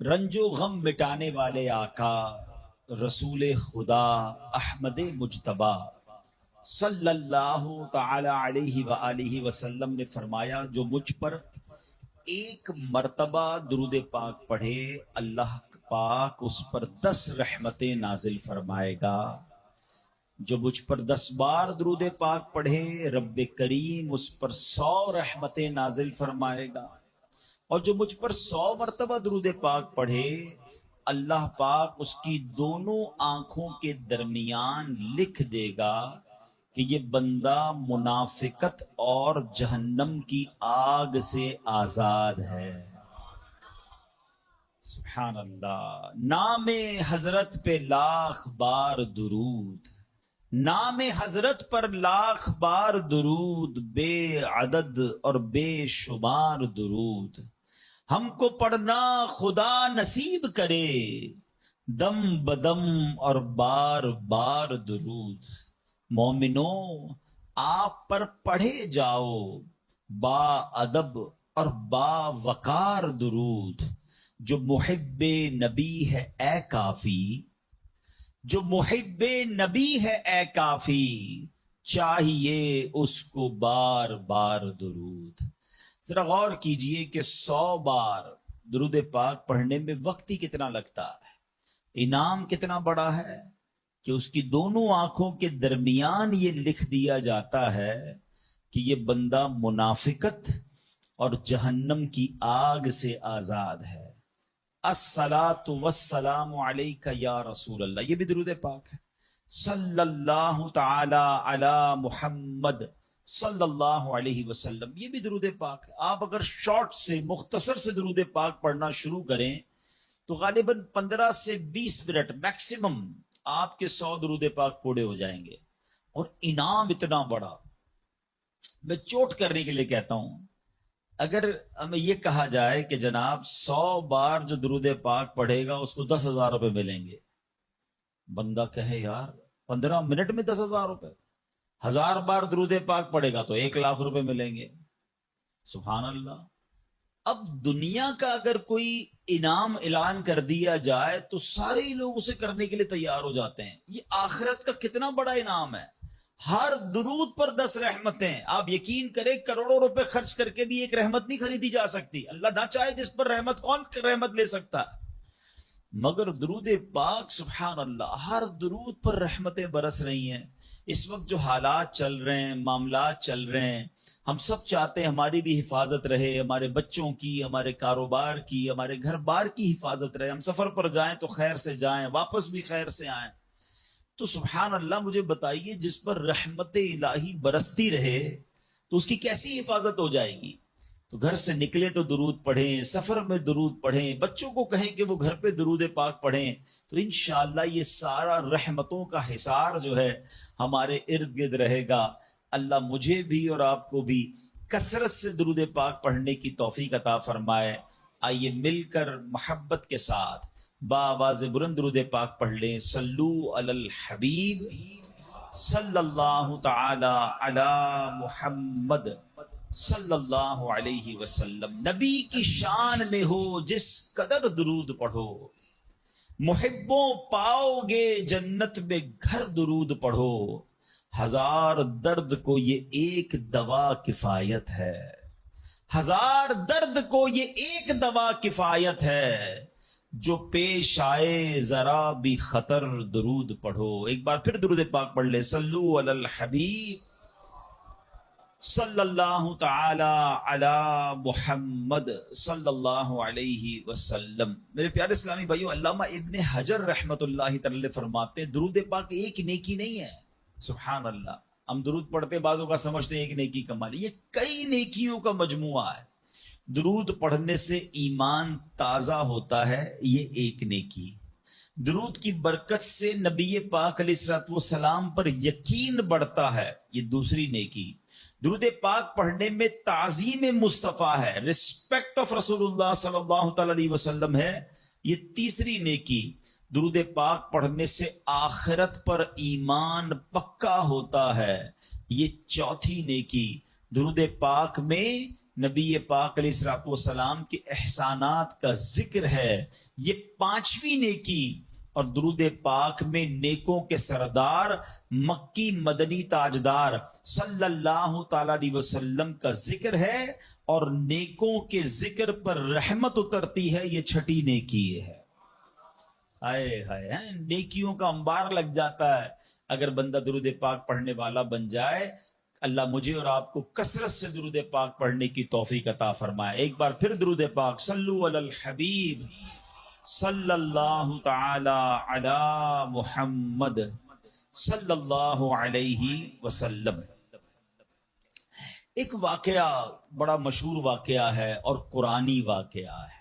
رنجو غم مٹانے والے آقا رسول خدا احمد مجتبی صلی اللہ تعالی علیہ وآلہ وسلم نے فرمایا، جو مجھ پر ایک مرتبہ درود پاک پڑھے اللہ پاک اس پر 10 رحمتیں نازل فرمائے گا۔ جو مجھ پر 10 بار درود پاک پڑھے رب کریم اس پر 100 رحمتیں نازل فرمائے گا، اور جو مجھ پر 100 مرتبہ درود پاک پڑھے اللہ پاک اس کی دونوں آنکھوں کے درمیان لکھ دے گا کہ یہ بندہ منافقت اور جہنم کی آگ سے آزاد ہے۔ سبحان اللہ۔ نام حضرت پہ لاکھ بار درود، نام حضرت پر لاکھ بار درود، بے عدد اور بے شمار درود ہم کو پڑھنا خدا نصیب کرے، دم بدم اور بار بار درود۔ مومنو آپ پر پڑھے جاؤ با ادب اور با وقار درود۔ جو محب نبی ہے اے کافی، جو محب نبی ہے اے کافی، چاہیے اس کو بار بار درود۔ ذرا غور کیجئے کہ 100 بار درود پاک پڑھنے میں وقت ہی کتنا لگتا ہے، انعام کتنا بڑا ہے کہ اس کی دونوں آنکھوں کے درمیان یہ لکھ دیا جاتا ہے کہ یہ بندہ منافقت اور جہنم کی آگ سے آزاد ہے۔ الصلاۃ والسلام علیک یا رسول اللہ، یہ بھی درود پاک ہے۔ صلی اللہ تعالی علی محمد صلی اللہ علیہ وسلم، یہ بھی درود پاک ہے۔ آپ اگر شارٹ سے مختصر سے درود پاک پڑھنا شروع کریں تو غالباً 15 سے 20 منٹ میکسیمم آپ کے 100 درود پاک پورے ہو جائیں گے، اور انعام اتنا بڑا۔ میں چوٹ کرنے کے لیے کہتا ہوں، اگر ہمیں یہ کہا جائے کہ جناب 100 بار جو درود پاک پڑھے گا اس کو 10,000 روپے ملیں گے، بندہ کہے یار 15 منٹ میں 10,000 روپے، 1000 بار درود پاک پڑھے گا تو 1,00,000 روپے ملیں گے۔ سبحان اللہ۔ اب دنیا کا اگر کوئی انعام اعلان کر دیا جائے تو سارے ہی لوگ اسے کرنے کے لیے تیار ہو جاتے ہیں۔ یہ آخرت کا کتنا بڑا انعام ہے، ہر درود پر 10 رحمتیں۔ آپ یقین کریں کروڑوں روپے خرچ کر کے بھی ایک رحمت نہیں خریدی جا سکتی، اللہ نہ چاہے جس پر رحمت، کون رحمت لے سکتا ہے؟ مگر درود پاک سبحان اللہ، ہر درود پر رحمتیں برس رہی ہیں۔ اس وقت جو حالات چل رہے ہیں، معاملات چل رہے ہیں، ہم سب چاہتے ہیں ہماری بھی حفاظت رہے، ہمارے بچوں کی، ہمارے کاروبار کی، ہمارے گھر بار کی حفاظت رہے، ہم سفر پر جائیں تو خیر سے جائیں، واپس بھی خیر سے آئیں۔ تو سبحان اللہ، مجھے بتائیے جس پر رحمت الہی برستی رہے تو اس کی کیسی حفاظت ہو جائے گی؟ تو گھر سے نکلے تو درود پڑھیں، سفر میں درود پڑھیں، بچوں کو کہیں کہ وہ گھر پہ درود پاک پڑھیں، تو انشاءاللہ یہ سارا رحمتوں کا حصار جو ہے ہمارے ارد گرد رہے گا۔ اللہ مجھے بھی اور آپ کو بھی کثرت سے درود پاک پڑھنے کی توفیق عطا فرمائے۔ آئیے مل کر محبت کے ساتھ بآواز بلند درود پاک پڑھ لیں۔ صلو علی الحبیب صلی اللہ تعالی علی محمد صلی اللہ علیہ وسلم۔ نبی کی شان میں ہو جس قدر درود پڑھو، محبوں پاؤ گے جنت میں گھر درود پڑھو، 1000 درد کو یہ ایک دوا کفایت ہے، 1000 درد کو یہ ایک دوا کفایت ہے، جو پیش آئے ذرا بھی خطر درود پڑھو۔ ایک بار پھر درود پاک پڑھ لے۔ صلو علی الحبیب صلی اللہ تعالی علی محمد صلی اللہ علیہ وسلم۔ میرے پیارے اسلامی بھائیو، علامہ ابن حجر رحمت اللہ تعالی فرماتے ہیں درود پاک ایک نیکی نہیں ہے۔ سبحان اللہ، ہم درود پڑھتے بعضوں کا سمجھتے ہیں ایک نیکی کمال، یہ کئی نیکیوں کا مجموعہ ہے۔ درود پڑھنے سے ایمان تازہ ہوتا ہے، یہ ایک نیکی۔ درود کی برکت سے نبی پاک علیہ الصلوۃ والسلام پر یقین بڑھتا ہے، یہ دوسری نیکی۔ درود پاک پڑھنے میں تعظیم مصطفیٰ ہے، رسپیکٹ آف رسول اللہ صلی اللہ تعالی علیہ وسلم ہے، یہ تیسری نیکی۔ درود پاک پڑھنے سے آخرت پر ایمان پکا ہوتا ہے، یہ چوتھی نیکی۔ درود پاک میں نبی پاک علیہ الصلوۃ والسلام کے احسانات کا ذکر ہے، یہ پانچویں نیکی، اور درود پاک میں نیکوں کے سردار مکی مدنی تاجدار صلی اللہ تعالی علیہ وسلم کا ذکر ہے، اور نیکوں کے ذکر پر رحمت اترتی ہے، یہ چھٹی نیکی ہے۔ ہائے ہائے، نیکیوں کا انبار لگ جاتا ہے اگر بندہ درود پاک پڑھنے والا بن جائے۔ اللہ مجھے اور آپ کو کثرت سے درود پاک پڑھنے کی توفیق عطا فرمائے۔ ایک بار پھر درود پاک، صلو علی الحبیب صلی اللہ تعالی علی محمد صلی اللہ علیہ وسلم۔ ایک واقعہ بڑا مشہور واقعہ ہے اور قرآنی واقعہ ہے۔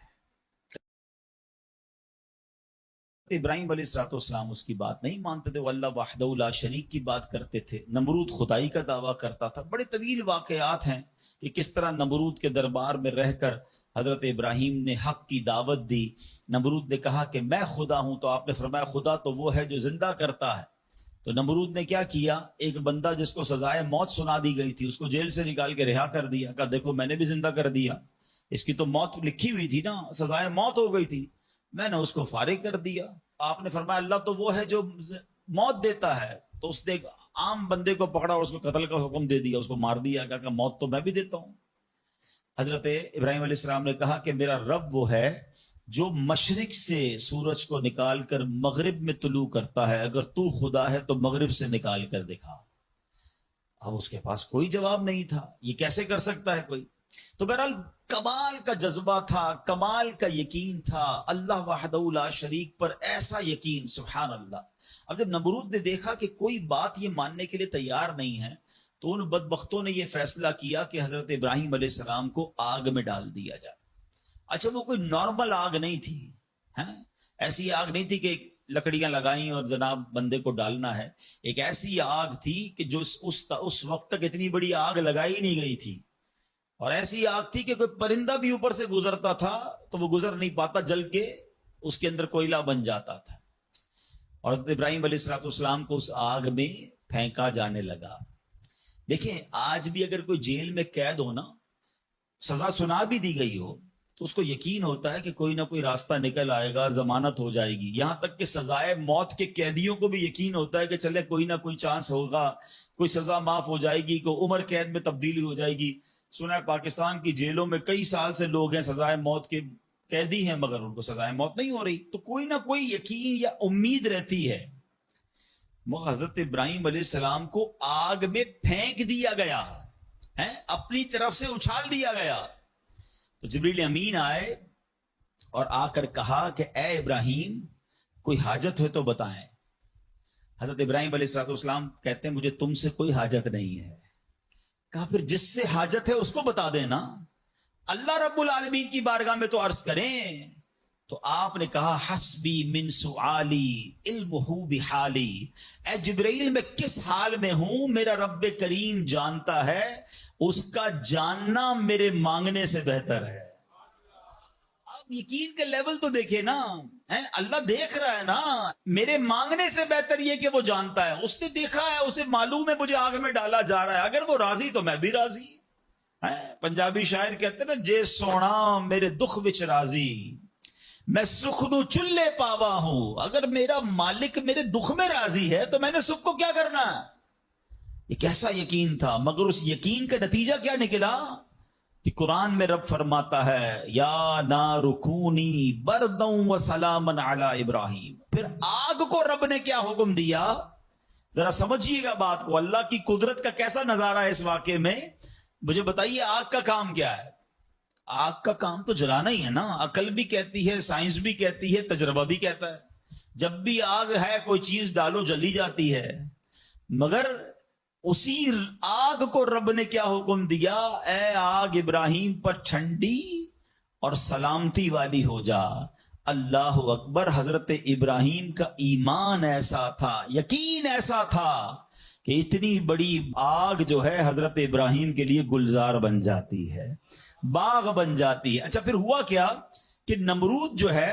ابراہیم علیہ الصلوۃ والسلام اس کی بات نہیں مانتے تھے، وہ اللہ وحدہ لا شریک کی بات کرتے تھے۔ نمرود خدائی کا دعویٰ کرتا تھا۔ بڑے طویل واقعات ہیں کہ کس طرح نمرود کے دربار میں رہ کر حضرت ابراہیم نے حق کی دعوت دی۔ نمرود نے کہا کہ میں خدا ہوں، تو آپ نے فرمایا خدا تو وہ ہے جو زندہ کرتا ہے۔ تو نمرود نے کیا کیا، ایک بندہ جس کو سزائے موت سنا دی گئی تھی اس کو جیل سے نکال کے رہا کر دیا، کہا دیکھو میں نے بھی زندہ کر دیا، اس کی تو موت لکھی ہوئی تھی نا، سزائے موت ہو گئی تھی، میں نے اس کو فارغ کر دیا۔ آپ نے فرمایا اللہ تو وہ ہے جو موت دیتا ہے، تو اس نے ایک عام بندے کو پکڑا اور اس کو قتل کا حکم دے دیا، اس کو مار دیا، کہا کہ موت تو میں بھی دیتا ہوں۔ حضرت ابراہیم علیہ السلام نے کہا کہ میرا رب وہ ہے جو مشرق سے سورج کو نکال کر مغرب میں طلوع کرتا ہے، اگر تو خدا ہے تو مغرب سے نکال کر دکھا۔ اب اس کے پاس کوئی جواب نہیں تھا، یہ کیسے کر سکتا ہے کوئی؟ تو بہرحال کمال کا جذبہ تھا، کمال کا یقین تھا اللہ وحدہ لا شریک پر، ایسا یقین، سبحان اللہ۔ اب جب نمرود نے دیکھا کہ کوئی بات یہ ماننے کے لیے تیار نہیں ہے، تو ان بدبختوں نے یہ فیصلہ کیا کہ حضرت ابراہیم علیہ السلام کو آگ میں ڈال دیا جائے۔ اچھا وہ کوئی نارمل آگ نہیں تھی، ایسی آگ نہیں تھی کہ لکڑیاں لگائیں اور جناب بندے کو ڈالنا ہے، ایک ایسی آگ تھی کہ جو اس وقت تک اتنی بڑی آگ لگائی نہیں گئی تھی، اور ایسی آگ تھی کہ کوئی پرندہ بھی اوپر سے گزرتا تھا تو وہ گزر نہیں پاتا، جل کے اس کے اندر کوئلہ بن جاتا تھا، اور حضرت ابراہیم علیہ الصلوۃ والسلام کو اس آگ میں پھینکا جانے لگا۔ دیکھیں آج بھی اگر کوئی جیل میں قید ہو نا، سزا سنا بھی دی گئی ہو، تو اس کو یقین ہوتا ہے کہ کوئی نہ کوئی راستہ نکل آئے گا، ضمانت ہو جائے گی۔ یہاں تک کہ سزائے موت کے قیدیوں کو بھی یقین ہوتا ہے کہ چلے کوئی نہ کوئی چانس ہوگا، کوئی سزا معاف ہو جائے گی، کوئی عمر قید میں تبدیلی ہو جائے گی۔ سنا ہے پاکستان کی جیلوں میں کئی سال سے لوگ ہیں سزائے موت کے قیدی ہیں، مگر ان کو سزائے موت نہیں ہو رہی، تو کوئی نہ کوئی یقین یا امید رہتی ہے۔ حضرت ابراہیم علیہ السلام کو آگ میں پھینک دیا گیا ہے، اپنی طرف سے اچھال دیا گیا۔ تو جبریل امین آئے اور آ کر کہا کہ اے ابراہیم کوئی حاجت ہے تو بتائیں۔ حضرت ابراہیم علیہ السلام کہتے ہیں مجھے تم سے کوئی حاجت نہیں ہے۔ کہا پھر جس سے حاجت ہے اس کو بتا دینا، اللہ رب العالمین کی بارگاہ میں تو عرض کریں۔ تو آپ نے کہا حسبی من سؤالی علمہ بحالی، اے جبرائیل میں کس حال میں ہوں میرا رب کریم جانتا ہے، اس کا جاننا میرے مانگنے سے بہتر ہے۔ اب یقین کا لیول تو دیکھیں نا، اللہ دیکھ رہا ہے نا، میرے مانگنے سے بہتر یہ کہ وہ جانتا ہے، اس نے دیکھا ہے، اسے معلوم ہے مجھے آگ میں ڈالا جا رہا ہے، اگر وہ راضی تو میں بھی راضی۔ پنجابی شاعر کہتے ہیں نا، جے سونا میرے دکھ وچ راضی میں سکھ نو چلے پاوا ہوں، اگر میرا مالک میرے دکھ میں راضی ہے تو میں نے سکھ کو کیا کرنا ہے۔ یہ کیسا یقین تھا، مگر اس یقین کا نتیجہ کیا نکلا کہ قرآن میں رب فرماتا ہے یا نار کونی بردا و سلاما علی ابراہیم۔ پھر آگ کو رب نے کیا حکم دیا، ذرا سمجھیے گا بات کو، اللہ کی قدرت کا کیسا نظارہ ہے اس واقعے میں۔ مجھے بتائیے آگ کا کام کیا ہے؟ آگ کا کام تو جلانا ہی ہے نا، عقل بھی کہتی ہے، سائنس بھی کہتی ہے، تجربہ بھی کہتا ہے، جب بھی آگ ہے کوئی چیز ڈالو جلی جاتی ہے، مگر اسی آگ کو رب نے کیا حکم دیا، اے آگ ابراہیم پر ٹھنڈی اور سلامتی والی ہو جا۔ اللہ اکبر۔ حضرت ابراہیم کا ایمان ایسا تھا، یقین ایسا تھا کہ اتنی بڑی آگ جو ہے حضرت ابراہیم کے لیے گلزار بن جاتی ہے، باغ بن جاتی ہے۔ اچھا پھر ہوا کیا کہ نمرود جو ہے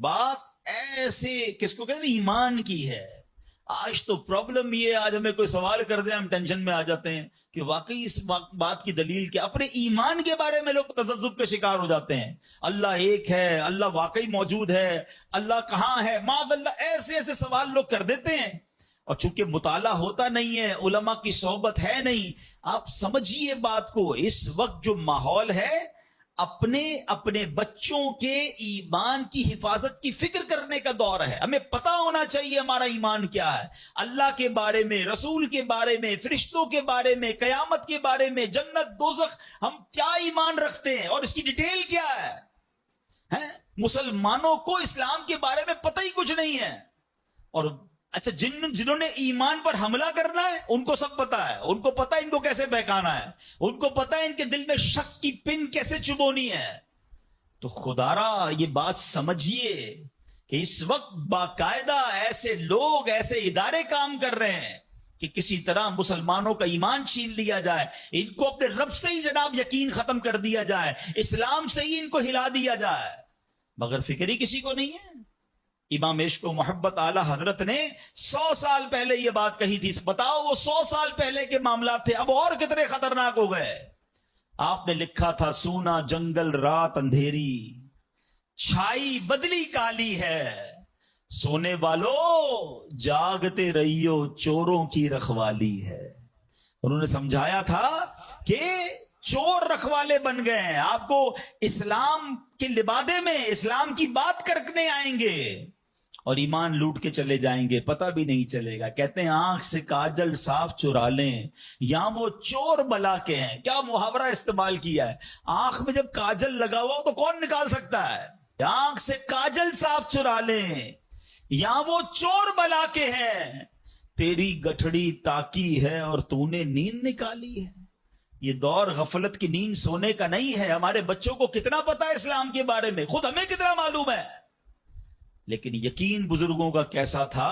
بات ایسے کس کو کہتے ہیں، ایمان کی ہے۔ آج تو پرابلم یہ ہے، آج ہمیں کوئی سوال کر دیں ہم ٹینشن میں آ جاتے ہیں کہ واقعی اس بات کی دلیل کیا۔ اپنے ایمان کے بارے میں لوگ تذبذب کا شکار ہو جاتے ہیں، اللہ ایک ہے، اللہ واقعی موجود ہے، اللہ کہاں ہے، معاذ اللہ، ایسے ایسے سوال لوگ کر دیتے ہیں۔ اور چونکہ مطالعہ ہوتا نہیں ہے، علماء کی صحبت ہے نہیں، آپ سمجھیے بات کو، اس وقت جو ماحول ہے اپنے بچوں کے ایمان کی حفاظت کی فکر کرنے کا دور ہے۔ ہمیں پتہ ہونا چاہیے ہمارا ایمان کیا ہے، اللہ کے بارے میں، رسول کے بارے میں، فرشتوں کے بارے میں، قیامت کے بارے میں، جنت دوزخ، ہم کیا ایمان رکھتے ہیں اور اس کی ڈیٹیل کیا ہے۔ مسلمانوں کو اسلام کے بارے میں پتہ ہی کچھ نہیں ہے، اور اچھا جنہوں نے ایمان پر حملہ کرنا ہے ان کو سب پتا ہے، ان کو پتا ہے ان کو کیسے بہکانا ہے، ان کو پتا ہے ان کے دل میں شک کی پن کیسے چبونی ہے۔ تو خدارا یہ بات سمجھیے کہ اس وقت باقاعدہ ایسے لوگ، ایسے ادارے کام کر رہے ہیں کہ کسی طرح مسلمانوں کا ایمان چھین لیا جائے، ان کو اپنے رب سے ہی جناب یقین ختم کر دیا جائے، اسلام سے ہی ان کو ہلا دیا جائے، مگر فکر ہی کسی کو نہیں ہے۔ امام عشق و محبت اعلی حضرت نے 100 سال پہلے یہ بات کہی تھی، بتاؤ وہ 100 سال پہلے کے معاملات تھے، اب اور کتنے خطرناک ہو گئے۔ آپ نے لکھا تھا سونا جنگل رات اندھیری، چھائی بدلی کالی ہے، سونے والو جاگتے رہیو چوروں کی رکھوالی ہے۔ انہوں نے سمجھایا تھا کہ چور رکھوالے بن گئے ہیں، آپ کو اسلام کے لبادے میں اسلام کی بات کرنے آئیں گے اور ایمان لوٹ کے چلے جائیں گے، پتہ بھی نہیں چلے گا۔ کہتے ہیں آنکھ سے کاجل صاف چرا لیں یا وہ چور بلا کے ہیں۔ کیا محاورہ استعمال کیا ہے، آنکھ میں جب کاجل لگا ہوا ہو تو کون نکال سکتا ہے؟ آنکھ سے کاجل صاف چرا لیں یا وہ چور بلا کے ہیں، تیری گٹھڑی تاکی ہے اور تو نے نیند نکالی ہے۔ یہ دور غفلت کی نیند سونے کا نہیں ہے۔ ہمارے بچوں کو کتنا پتا ہے اسلام کے بارے میں، خود ہمیں کتنا معلوم ہے، لیکن یقین بزرگوں کا کیسا تھا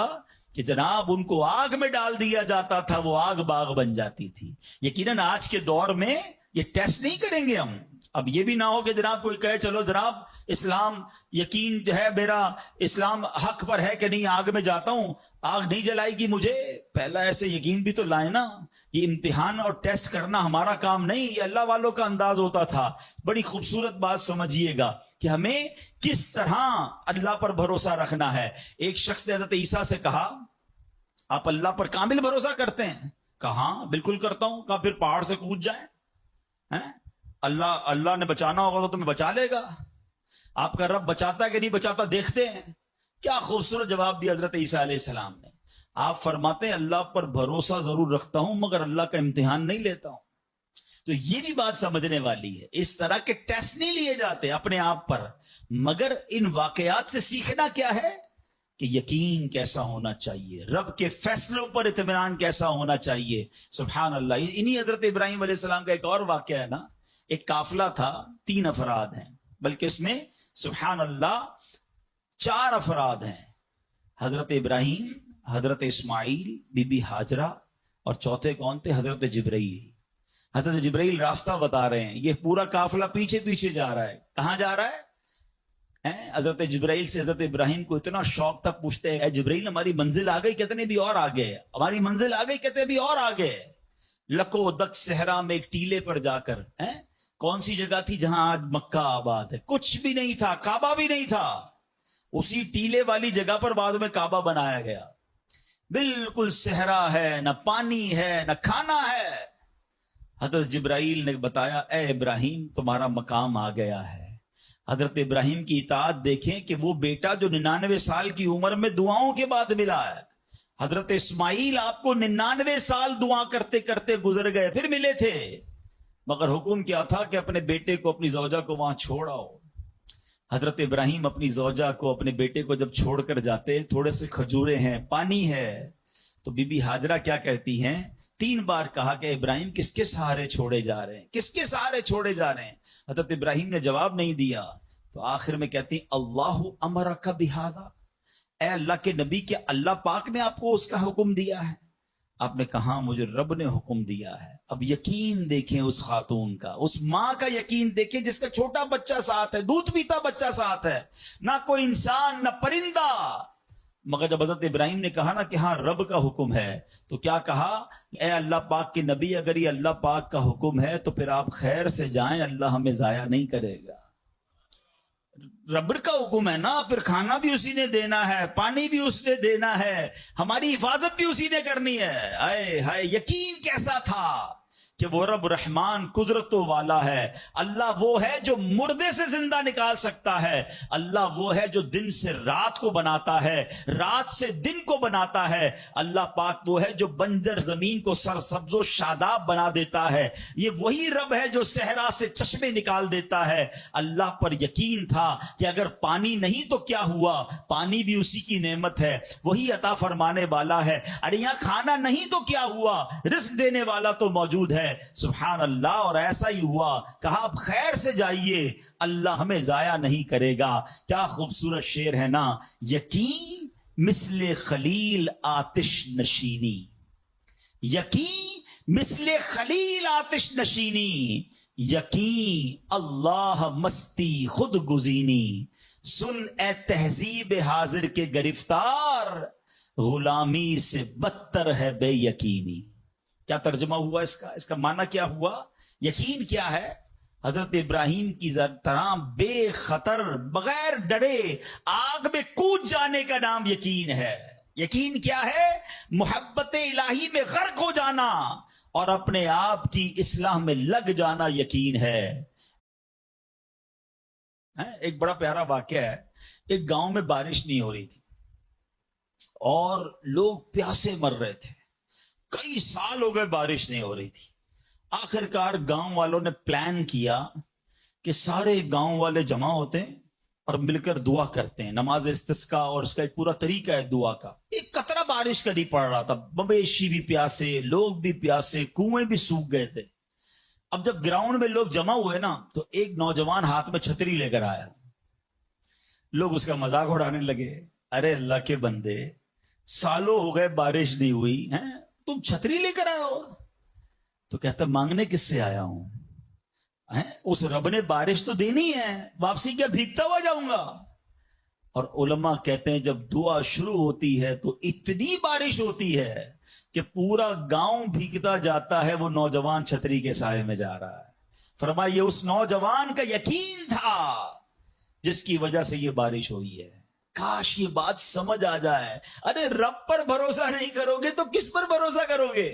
کہ جناب ان کو آگ میں ڈال دیا جاتا تھا، وہ آگ باغ بن جاتی تھی۔ یقیناً آج کے دور میں یہ ٹیسٹ نہیں کریں گے ہم۔ اب یہ بھی نہ ہو کہ جناب کوئی کہے چلو جناب اسلام یقین جو ہے میرا، اسلام حق پر ہے کہ نہیں، آگ میں جاتا ہوں، آگ نہیں جلائے گی مجھے۔ پہلا ایسے یقین بھی تو لائے نا۔ یہ امتحان اور ٹیسٹ کرنا ہمارا کام نہیں، یہ اللہ والوں کا انداز ہوتا تھا۔ بڑی خوبصورت بات سمجھیے گا کہ ہمیں کس طرح اللہ پر بھروسہ رکھنا ہے۔ ایک شخص نے حضرت عیسیٰ سے کہا آپ اللہ پر کامل بھروسہ کرتے ہیں؟ کہا بالکل کرتا ہوں۔ کہا پھر پہاڑ سے کود جائیں، اللہ نے بچانا ہوگا تو تمہیں بچا لے گا، آپ کا رب بچاتا ہے کہ نہیں بچاتا دیکھتے ہیں۔ کیا خوبصورت جواب دیا حضرت عیسیٰ علیہ السلام نے۔ آپ فرماتے ہیں اللہ پر بھروسہ ضرور رکھتا ہوں مگر اللہ کا امتحان نہیں لیتا ہوں۔ تو یہ بھی بات سمجھنے والی ہے، اس طرح کے ٹیسٹ نہیں لیے جاتے اپنے آپ پر، مگر ان واقعات سے سیکھنا کیا ہے کہ یقین کیسا ہونا چاہیے، رب کے فیصلوں پر اطمینان کیسا ہونا چاہیے۔ سبحان اللہ۔ انہی حضرت ابراہیم علیہ السلام کا ایک اور واقعہ ہے نا، ایک قافلہ تھا، 3 افراد ہیں، بلکہ اس میں سبحان اللہ 4 افراد ہیں، حضرت ابراہیم، حضرت اسماعیل، بی بی حاجرہ، اور چوتھے کون تھے؟ حضرت جبرائیل۔ حضرت جبرائیل راستہ بتا رہے ہیں، یہ پورا قافلہ پیچھے پیچھے جا رہا ہے۔ کہاں جا رہا ہے؟ حضرت جبرائیل سے حضرت ابراہیم کو اتنا شوق تھا، پوچھتے ہیں اے جبرائیل ہماری منزل آ گئی؟ کہتے ہیں بھی اور آگے ہے۔ ہماری منزل آ گئی؟ کہتے ہیں بھی اور آگے ہے۔ لکو دک صحرا میں ایک ٹیلے پر جا کر، کون سی جگہ تھی جہاں آج مکہ آباد ہے؟ کچھ بھی نہیں تھا، کعبہ بھی نہیں تھا، اسی ٹیلے والی جگہ پر بعد میں کعبہ بنایا گیا۔ بالکل صحرا ہے، نہ پانی ہے نہ کھانا ہے۔ حضرت جبرائیل نے بتایا اے ابراہیم تمہارا مقام آ گیا ہے۔ حضرت ابراہیم کی اطاعت دیکھیں کہ وہ بیٹا جو 99 سال کی عمر میں دعاؤں کے بعد ملا ہے، حضرت اسماعیل آپ کو 99 سال دعا کرتے کرتے گزر گئے، پھر ملے تھے، مگر حکم کیا تھا کہ اپنے بیٹے کو، اپنی زوجہ کو وہاں چھوڑ آؤ۔ حضرت ابراہیم اپنی زوجہ کو، اپنے بیٹے کو جب چھوڑ کر جاتے، تھوڑے سے کھجورے ہیں، پانی ہے، تو بی بی حاجرہ کیا کہتی ہیں؟ 3 بار کہا کہ ابراہیم کس کے سہارے چھوڑے جا رہے ہیں، کس کے سہارے چھوڑے جا رہے ہیں؟ حضرت ابراہیم نے جواب نہیں دیا، تو آخر میں کہتی اللہ امرک بہذا، اے اللہ کے نبی، کیا اللہ پاک نے آپ کو اس کا حکم دیا ہے؟ آپ نے کہا مجھے رب نے حکم دیا ہے. اب یقین دیکھیں اس خاتون کا, اس ماں کا یقین دیکھیں جس کا چھوٹا بچہ ساتھ ہے, دودھ پیتا بچہ ساتھ ہے, نہ کوئی انسان نہ پرندہ. مگر جب حضرت ابراہیم نے کہا نا کہ ہاں رب کا حکم ہے, تو کیا کہا, اے اللہ پاک کے نبی, اگر یہ اللہ پاک کا حکم ہے تو پھر آپ خیر سے جائیں, اللہ ہمیں ضائع نہیں کرے گا. رب کا حکم ہے نا, پھر کھانا بھی اسی نے دینا ہے, پانی بھی اس نے دینا ہے, ہماری حفاظت بھی اسی نے کرنی ہے. اے ہائے یقین کیسا تھا کہ وہ رب رحمان قدرتوں والا ہے. اللہ وہ ہے جو مردے سے زندہ نکال سکتا ہے. اللہ وہ ہے جو دن سے رات کو بناتا ہے, رات سے دن کو بناتا ہے. اللہ پاک وہ ہے جو بنجر زمین کو سرسبز و شاداب بنا دیتا ہے. یہ وہی رب ہے جو صحرا سے چشمے نکال دیتا ہے. اللہ پر یقین تھا کہ اگر پانی نہیں تو کیا ہوا, پانی بھی اسی کی نعمت ہے, وہی عطا فرمانے والا ہے. ارے یہاں کھانا نہیں تو کیا ہوا, رزق دینے والا تو موجود ہے. سبحان اللہ. اور ایسا ہی ہوا, کہا آپ خیر سے جائیے, اللہ ہمیں ضائع نہیں کرے گا. کیا خوبصورت شعر ہے نا, یقین مثل خلیل آتش نشینی, یقین مثل خلیل آتش نشینی, یقین اللہ مستی خود گزینی, سن اے تہذیب حاضر کے گرفتار, غلامی سے بدتر ہے بے یقینی. کیا ترجمہ ہوا اس کا, اس کا معنی کیا ہوا؟ یقین کیا ہے؟ حضرت ابراہیم کی طرح بے خطر بغیر ڈرے آگ میں کود جانے کا نام یقین ہے. یقین کیا ہے؟ محبت الہی میں غرق ہو جانا اور اپنے آپ کی اصلاح میں لگ جانا یقین ہے. ایک بڑا پیارا واقعہ ہے. ایک گاؤں میں بارش نہیں ہو رہی تھی اور لوگ پیاسے مر رہے تھے. کئی سال ہو گئے بارش نہیں ہو رہی تھی. آخر کار گاؤں والوں نے پلان کیا کہ سارے گاؤں والے جمع ہوتے ہیں اور مل کر دعا کرتے ہیں, نماز استسقاء, اور اس کا ایک پورا طریقہ ہے دعا کا. ایک قطرہ بارش کا نہیں پڑ رہا تھا, مویشی بھی پیاسے, لوگ بھی پیاسے, کنویں بھی سوکھ گئے تھے. اب جب گراؤنڈ میں لوگ جمع ہوئے نا, تو ایک نوجوان ہاتھ میں چھتری لے کر آیا. لوگ اس کا مذاق اڑانے لگے, ارے اللہ کے بندے, سالوں ہو گئے بارش نہیں ہوئی ہیں, تم چھتری لے کر آئے ہو. تو کہتا مانگنے کس سے آیا ہوں, اس رب نے بارش تو دینی ہے, واپسی کیا بھیگتا ہوا جاؤں گا. اور علماء کہتے ہیں جب دعا شروع ہوتی ہے تو اتنی بارش ہوتی ہے کہ پورا گاؤں بھیگتا جاتا ہے, وہ نوجوان چھتری کے سائے میں جا رہا ہے. فرمایا یہ اس نوجوان کا یقین تھا جس کی وجہ سے یہ بارش ہوئی ہے. کاش یہ بات سمجھ آ جائے. ارے رب پر بھروسہ نہیں کرو گے تو کس پر بھروسہ کرو گے؟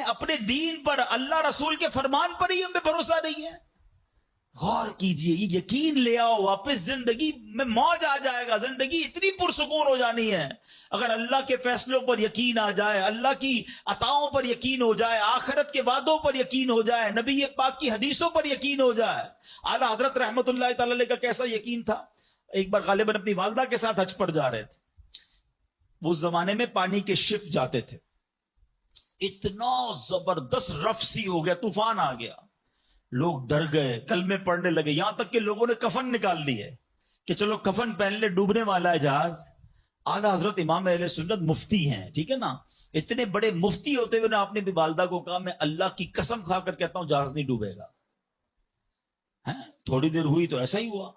اپنے دین پر, اللہ رسول کے فرمان پر ہی ہمیں بھروسہ نہیں ہے. غور کیجئے, یہ یقین لے آؤ واپس, زندگی میں موج آ جائے گا. زندگی اتنی پرسکون ہو جانی ہے اگر اللہ کے فیصلوں پر یقین آ جائے, اللہ کی عطاؤں پر یقین ہو جائے, آخرت کے وعدوں پر یقین ہو جائے, نبی پاک کی حدیثوں پر یقین ہو جائے. اعلیٰ حضرت رحمت اللہ تعالی علیہ کا کیسا یقین تھا. ایک بار غالباً اپنی والدہ کے ساتھ حج پر جا رہے تھے. اس زمانے میں پانی کے شپ جاتے تھے. اتنا زبردست رف سی ہو گیا, طوفان آ گیا, لوگ ڈر گئے, کلمے پڑھنے لگے, یہاں تک کہ لوگوں نے کفن نکال لی ہے کہ چلو کفن پہن لے, ڈوبنے والا ہے جہاز. اعلیٰ حضرت امام اہل سنت مفتی ہیں, ٹھیک ہے نا, اتنے بڑے مفتی ہوتے ہوئے نے اپنی والدہ کو کہا میں اللہ کی قسم کھا کر کہتا ہوں جہاز نہیں ڈوبے گا. تھوڑی دیر ہوئی تو ایسا ہی ہوا,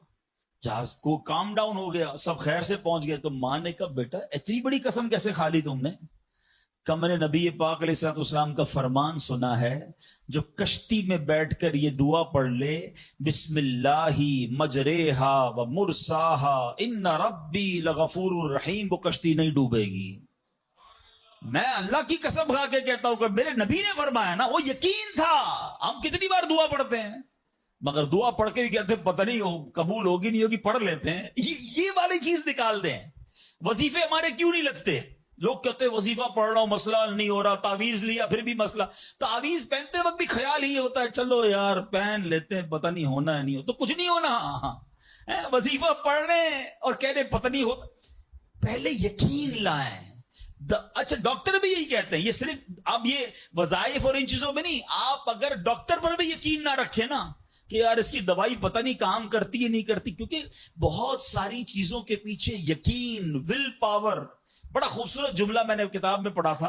جہاز کو کام ڈاؤن ہو گیا, سب خیر سے پہنچ گئے. تو ماں نے کہا بیٹا اتنی بڑی قسم کیسے کھا لی تم نے؟ کہ میں نے نبی پاک علیہ الصلوۃ والسلام کا فرمان سنا ہے, جو کشتی میں بیٹھ کر یہ دعا پڑھ لے, بسم اللہ مجریہا و مرساہا ان ربی لغفور الرحیم, وہ کشتی نہیں ڈوبے گی. میں اللہ کی قسم کھا کے کہتا ہوں کہ میرے نبی نے فرمایا نا, وہ یقین تھا. ہم کتنی بار دعا پڑھتے ہیں مگر دعا پڑھ کے بھی کہتے ہیں پتہ نہیں قبول ہوگی نہیں ہوگی, پڑھ لیتے ہیں. یہ والی چیز نکال دیں. وظیفے ہمارے کیوں نہیں لگتے؟ لوگ کہتے ہیں وظیفہ پڑھ رہا ہوں مسئلہ نہیں ہو رہا, تعویذ لیا پھر بھی مسئلہ. تعویذ پہنتے وقت بھی خیال ہی ہوتا ہے چلو یار پہن لیتے ہیں, پتہ نہیں ہونا ہے نہیں ہو تو کچھ نہیں ہونا. وظیفہ پڑھ رہے ہیں اور کہہ رہے پتہ نہیں ہوتا. پہلے یقین لائیں. اچھا ڈاکٹر بھی یہی کہتے ہیں, یہ صرف اب یہ وظائف اور ان چیزوں میں نہیں, آپ اگر ڈاکٹر پر بھی یقین نہ رکھیں نا کہ یار اس کی دوائی پتہ نہیں کام کرتی ہے نہیں کرتی, کیونکہ بہت ساری چیزوں کے پیچھے یقین, ول پاور. بڑا خوبصورت جملہ میں نے کتاب میں پڑھا تھا,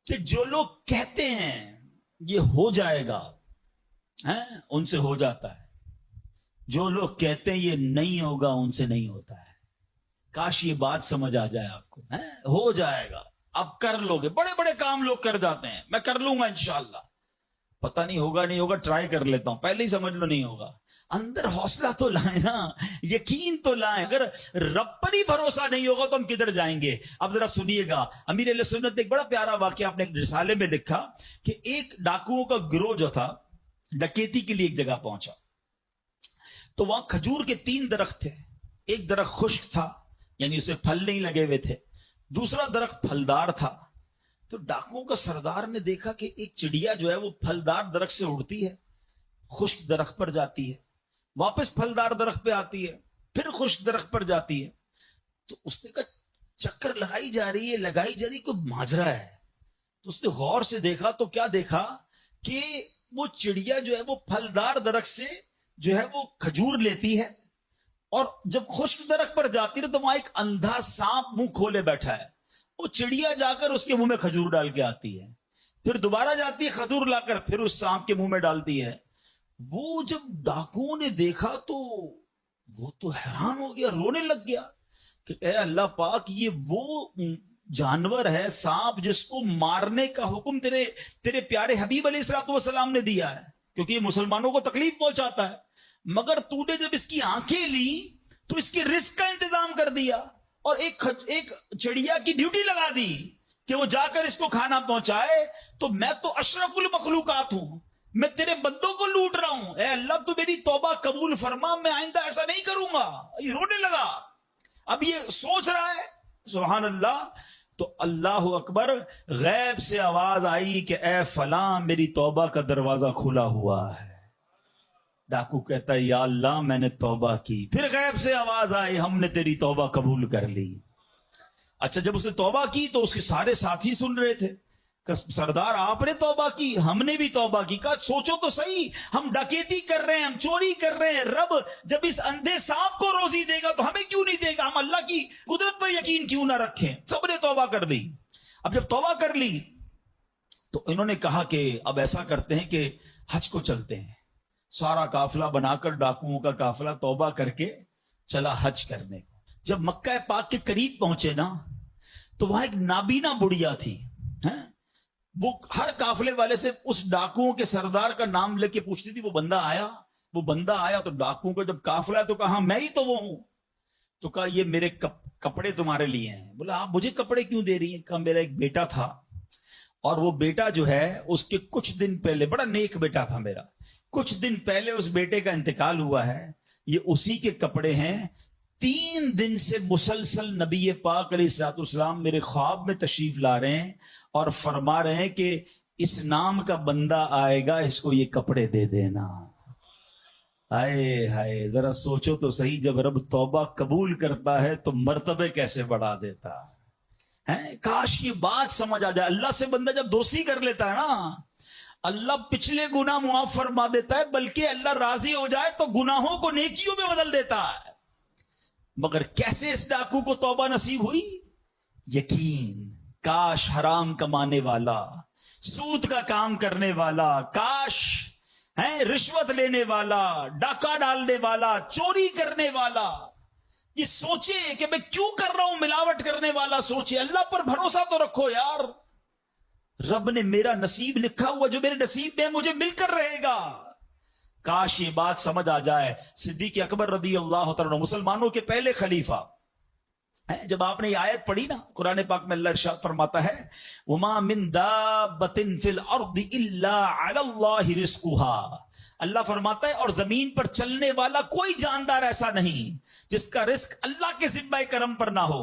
کہ جو لوگ کہتے ہیں یہ ہو جائے گا ان سے ہو جاتا ہے، جو لوگ کہتے ہیں یہ نہیں ہوگا ان سے نہیں ہوتا ہے۔ کاش یہ بات سمجھ آ جائے آپ کو، ہو جائے گا، اب کر لو گے۔ بڑے بڑے کام لوگ کر جاتے ہیں، میں کر لوں گا انشاءاللہ، پتہ نہیں ہوگا نہیں ہوگا، ٹرائی کر لیتا ہوں، پہلے ہی سمجھ لو نہیں ہوگا۔ اندر حوصلہ تو لائیں نا، یقین تو لائیں۔ اگر رب پر ہی بھروسہ نہیں ہوگا تو ہم کدھر جائیں گے؟ اب ذرا سنیے گا، امیر اہل سنت نے ایک بڑا پیارا واقعہ اپنے رسالے میں لکھا کہ ایک ڈاکوؤں کا گروہ جو تھا ڈکیتی کے لیے ایک جگہ پہنچا، تو وہاں کھجور کے 3 درخت تھے۔ ایک درخت خشک تھا، یعنی اس میں پھل نہیں لگے ہوئے تھے، دوسرا درخت پھلدار تھا۔ تو ڈاکوؤں کا سردار نے دیکھا کہ ایک چڑیا جو ہے وہ پھلدار درخت سے اڑتی ہے، خشک درخت پر جاتی ہے، واپس پھلدار درخت پہ آتی ہے، پھر خشک درخت پر جاتی ہے۔ تو اس نے کہا چکر لگائی جا رہی ہے، کوئی ماجرا ہے۔ تو اس نے غور سے دیکھا تو کیا دیکھا کہ وہ چڑیا جو ہے وہ پھلدار درخت سے جو ہے وہ کھجور لیتی ہے، اور جب خشک درخت پر جاتی ہے تو وہاں ایک اندھا سانپ منہ کھولے بیٹھا ہے، وہ چڑیا جا کر اس کے منہ میں کھجور ڈال کے آتی ہے، پھر دوبارہ جاتی ہے کھجور لا کر پھر اس سانپ کے منہ میں ڈالتی ہے۔ وہ جب ڈاکوؤں نے دیکھا تو وہ تو حیران ہو گیا، رونے لگ گیا کہ اے اللہ پاک، یہ وہ جانور ہے سانپ جس کو مارنے کا حکم تیرے پیارے حبیب علیہ الصلوۃ والسلام نے دیا ہے، کیونکہ یہ مسلمانوں کو تکلیف پہنچاتا ہے، مگر تو نے جب اس کی آنکھیں لی تو اس کے رزق کا انتظام کر دیا، اور ایک چڑیا کی ڈیوٹی لگا دی کہ وہ جا کر اس کو کھانا پہنچائے۔ تو میں تو اشرف المخلوقات ہوں، میں تیرے بندوں کو لوٹ رہا ہوں، اے اللہ تو میری توبہ قبول فرما، میں آئندہ ایسا نہیں کروں گا۔ یہ رونے لگا، اب یہ سوچ رہا ہے، سبحان اللہ۔ تو اللہ اکبر، غیب سے آواز آئی کہ اے فلاں، میری توبہ کا دروازہ کھلا ہوا ہے۔ ڈاکو کہتا ہے یا اللہ میں نے توبہ کی۔ پھر غیب سے آواز آئی ہم نے تیری توبہ قبول کر لی۔ اچھا، جب اس نے توبہ کی تو اس کے سارے ساتھی سن رہے تھے کہ سردار آپ نے توبہ کی، ہم نے بھی توبہ کی۔ کہا سوچو تو صحیح، ہم ڈکیتی کر رہے ہیں، ہم چوری کر رہے ہیں، رب جب اس اندھے سانپ کو روزی دے گا تو ہمیں کیوں نہیں دے گا؟ ہم اللہ کی قدرت پر یقین کیوں نہ رکھیں؟ سب نے توبہ کر لی۔ اب جب توبہ کر لی تو انہوں نے کہا کہ اب ایسا کرتے ہیں کہ حج کو چلتے ہیں۔ سارا قافلہ بنا کر ڈاکوؤں کا قافلہ توبہ کر کے چلا حج کرنے کو۔ جب مکہ پاک کے قریب پہنچے نا تو وہاں ایک نابینا بڑھیا تھی، وہ ہر قافلے والے سے اس ڈاکوؤں کے سردار کا نام لے کے پوچھتی تھی وہ بندہ آیا تو ڈاکوؤں کا جب قافلہ ہے تو کہا میں ہی تو وہ ہوں۔ تو کہا یہ میرے کپڑے تمہارے لیے ہیں۔ بولا آپ مجھے کپڑے کیوں دے رہی ہیں؟ کہا میرا ایک بیٹا تھا، اور وہ بیٹا جو ہے اس کے کچھ دن پہلے، بڑا نیک بیٹا تھا میرا، کچھ دن پہلے اس بیٹے کا انتقال ہوا ہے، یہ اسی کے کپڑے ہیں۔ 3 دن سے مسلسل نبی پاک علیہ الصلوۃ والسلام میرے خواب میں تشریف لا رہے ہیں اور فرما رہے ہیں کہ اس نام کا بندہ آئے گا، اس کو یہ کپڑے دے دینا۔ ہائے ہائے، ذرا سوچو تو صحیح، جب رب توبہ قبول کرتا ہے تو مرتبے کیسے بڑھا دیتا ہے۔ کاش یہ بات سمجھ آ جائے۔ اللہ سے بندہ جب دوستی کر لیتا ہے نا، اللہ پچھلے گناہ معاف فرما دیتا ہے، بلکہ اللہ راضی ہو جائے تو گناہوں کو نیکیوں میں بدل دیتا ہے۔ مگر کیسے اس ڈاکو کو توبہ نصیب ہوئی؟ یقین۔ کاش حرام کمانے والا، سود کا کام کرنے والا، کاش رشوت لینے والا، ڈاکہ ڈالنے والا، چوری کرنے والا یہ سوچے کہ میں کیوں کر رہا ہوں، ملاوٹ کرنے والا سوچے اللہ پر بھروسہ تو رکھو یار، رب نے میرا نصیب لکھا ہوا، جو میرے نصیب میں مجھے مل کر رہے گا۔ کاش یہ بات سمجھ آ جائے۔ صدیق اکبر رضی اللہ تعالیٰ مسلمانوں کے پہلے خلیفہ، جب آپ نے یہ آیت پڑھی نا قرآن پاک میں، اللہ ارشاد فرماتا ہے وَمَا مِن دَابَّةٍ فِي الْأَرْضِ إِلَّا عَلَى اللَّهِ رِزْقُهَا، اللہ فرماتا ہے اور زمین پر چلنے والا کوئی جاندار ایسا نہیں جس کا رزق اللہ کے ذمہ کرم پر نہ ہو۔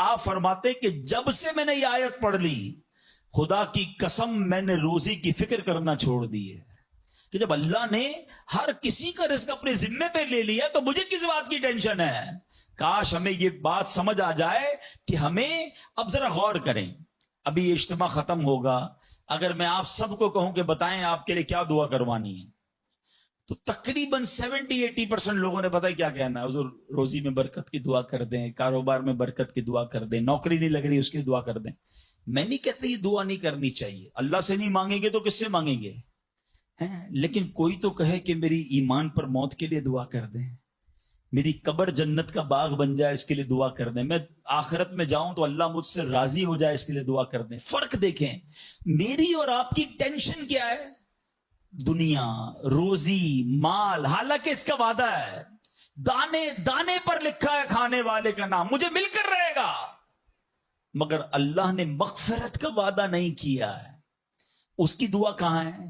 آپ فرماتے کہ جب سے میں نے یہ آیت پڑھ لی، خدا کی قسم میں نے روزی کی فکر کرنا چھوڑ دی ہے، کہ جب اللہ نے ہر کسی کا رزق اپنے ذمے پہ لے لیا تو مجھے کس بات کی ٹینشن ہے۔ کاش ہمیں یہ بات سمجھ آ جائے کہ ہمیں اب ذرا غور کریں۔ ابھی یہ اجتماع ختم ہوگا، اگر میں آپ سب کو کہوں کہ بتائیں آپ کے لیے کیا دعا کروانی ہے، تو تقریباً 70-80% لوگوں نے پتہ کیا کہنا ہے، حضور روزی میں برکت کی دعا کر دیں، کاروبار میں برکت کی دعا کر دیں، نوکری نہیں لگ رہی اس کی دعا کر دیں۔ میں نہیں کہتا یہ دعا نہیں کرنی چاہیے، اللہ سے نہیں مانگیں گے تو کس سے مانگیں گے؟ لیکن کوئی تو کہے کہ میری ایمان پر موت کے لیے دعا کر دیں، میری قبر جنت کا باغ بن جائے اس کے لیے دعا کر دیں، میں آخرت میں جاؤں تو اللہ مجھ سے راضی ہو جائے اس کے لیے دعا کر دیں۔ فرق دیکھیں، میری اور آپ کی ٹینشن کیا ہے؟ دنیا، روزی، مال، حالانکہ اس کا وعدہ ہے، دانے دانے پر لکھا ہے کھانے والے کا نام، مجھے مل کر رہے گا، مگر اللہ نے مغفرت کا وعدہ نہیں کیا ہے۔ اس کی دعا کہاں ہے؟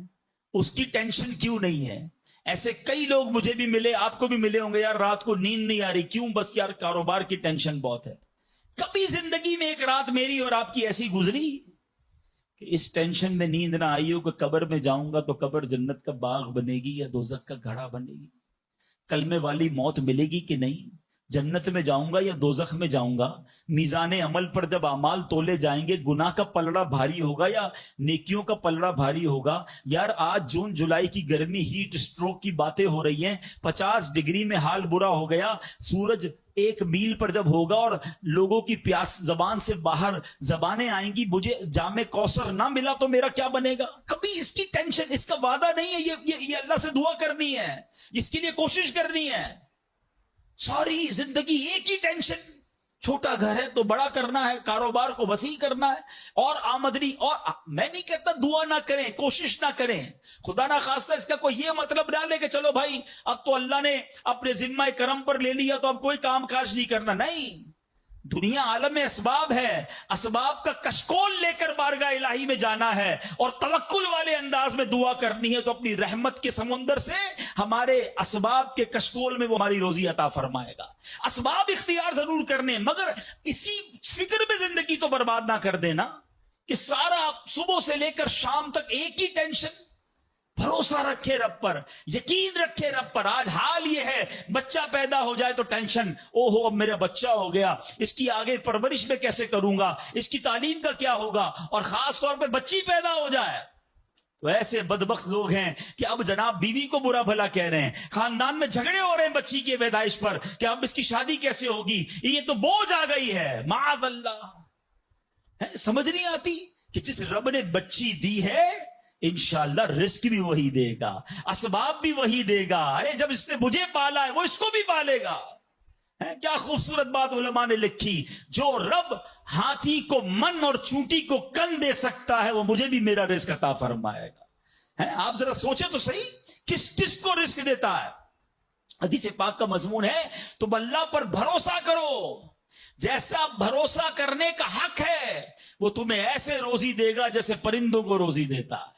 اس کی ٹینشن کیوں نہیں ہے؟ ایسے کئی لوگ مجھے بھی ملے، آپ کو بھی ملے ہوں گے، یار رات کو نیند نہیں آ رہی، کیوں؟ بس یار کاروبار کی ٹینشن بہت ہے۔ کبھی زندگی میں ایک رات میری اور آپ کی ایسی گزری کہ اس ٹینشن میں نیند نہ آئی ہو کہ قبر میں جاؤں گا تو قبر جنت کا باغ بنے گی یا دوزخ کا گھڑا بنے گی؟ کلمے والی موت ملے گی کہ نہیں؟ جنت میں جاؤں گا یا دوزخ میں جاؤں گا؟ میزان عمل پر جب اعمال تولے جائیں گے، گناہ کا پلڑا بھاری ہوگا یا نیکیوں کا پلڑا بھاری ہوگا؟ یار آج جون جولائی کی گرمی، ہیٹ سٹروک کی باتیں ہو رہی ہیں، 50 ڈگری میں حال برا ہو گیا، سورج 1 میل پر جب ہوگا اور لوگوں کی پیاس زبان سے باہر زبانیں آئیں گی، مجھے جام کوثر نہ ملا تو میرا کیا بنے گا؟ کبھی اس کی ٹینشن، اس کا وعدہ نہیں ہے، یہ اللہ سے دعا کرنی ہے، اس کے لیے کوشش کرنی ہے۔ ساری زندگی ایک ہی ٹینشن، چھوٹا گھر ہے تو بڑا کرنا ہے، کاروبار کو وسیع کرنا ہے، اور آمدنی، اور میں نہیں کہتا دعا نہ کریں، کوشش نہ کریں، خدا نہ خواستہ اس کا کوئی یہ مطلب نہ لے کہ چلو بھائی اب تو اللہ نے اپنے ذمہ کرم پر لے لیا تو اب کوئی کام کاج نہیں کرنا، نہیں۔ دنیا عالم اسباب ہے، اسباب کا کشکول لے کر بارگاہ الہی میں جانا ہے اور توکل والے انداز میں دعا کرنی ہے، تو اپنی رحمت کے سمندر سے ہمارے اسباب کے کشکول میں وہ ہماری روزی عطا فرمائے گا۔ اسباب اختیار ضرور کرنے، مگر اسی فکر میں زندگی تو برباد نہ کر دینا کہ سارا صبح سے لے کر شام تک ایک ہی ٹینشن۔ بھروسہ رکھے رب پر، یقین رکھے رب پر۔ آج حال یہ ہے، بچہ پیدا ہو جائے تو ٹینشن، او ہو اب میرا بچہ ہو گیا، اس کی آگے پرورش میں کیسے کروں گا، اس کی تعلیم کا کیا ہوگا، اور خاص طور پہ بچی پیدا ہو جائے تو ایسے بدبخت لوگ ہیں کہ اب جناب بیوی کو برا بھلا کہہ رہے ہیں، خاندان میں جھگڑے ہو رہے ہیں بچی کی پیدائش پر کہ اب اس کی شادی کیسے ہوگی، یہ تو بوجھ آ گئی ہے، معاذ اللہ۔ سمجھ نہیں آتی کہ جس رب نے بچی دی ہے انشاءاللہ رزق بھی وہی دے گا، اسباب بھی وہی دے گا۔ ارے جب اس نے مجھے پالا ہے وہ اس کو بھی پالے گا۔ کیا خوبصورت بات علماء نے لکھی، جو رب ہاتھی کو من اور چونٹی کو کن دے سکتا ہے وہ مجھے بھی میرا رزق عطا فرمائے گا۔ آپ ذرا سوچیں تو صحیح، کس کو رزق دیتا ہے؟ حدیث پاک کا مضمون ہے تم اللہ پر بھروسہ کرو، جیسا بھروسہ کرنے کا حق ہے وہ تمہیں ایسے روزی دے گا جیسے پرندوں کو روزی دیتا ہے۔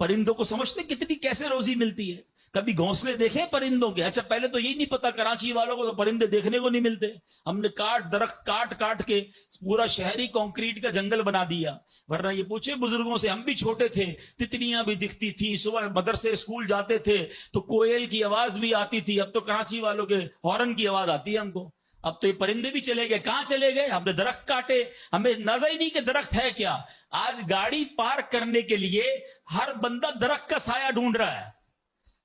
پرندوں کو سمجھتے کتنی کیسے روزی ملتی ہے؟ کبھی گھونسلے دیکھیں پرندوں کے؟ اچھا پہلے تو یہی نہیں پتا کراچی والوں کو تو پرندے دیکھنے کو نہیں ملتے، ہم نے درخت کاٹ کے پورا شہری کنکریٹ کا جنگل بنا دیا، ورنہ یہ پوچھے بزرگوں سے، ہم بھی چھوٹے تھے تتلیاں بھی دکھتی تھی، صبح مدرسے اسکول جاتے تھے تو کوئل کی آواز بھی آتی تھی، اب تو کراچی والوں کے ہارن کی آواز آتی ہے ہم کو۔ اب تو یہ پرندے بھی چلے گئے، کہاں چلے گئے؟ ہم نے درخت کاٹے، ہمیں نظر ہی نہیں کہ درخت ہے کیا۔ آج گاڑی پارک کرنے کے لیے ہر بندہ درخت کا سایہ ڈھونڈ رہا ہے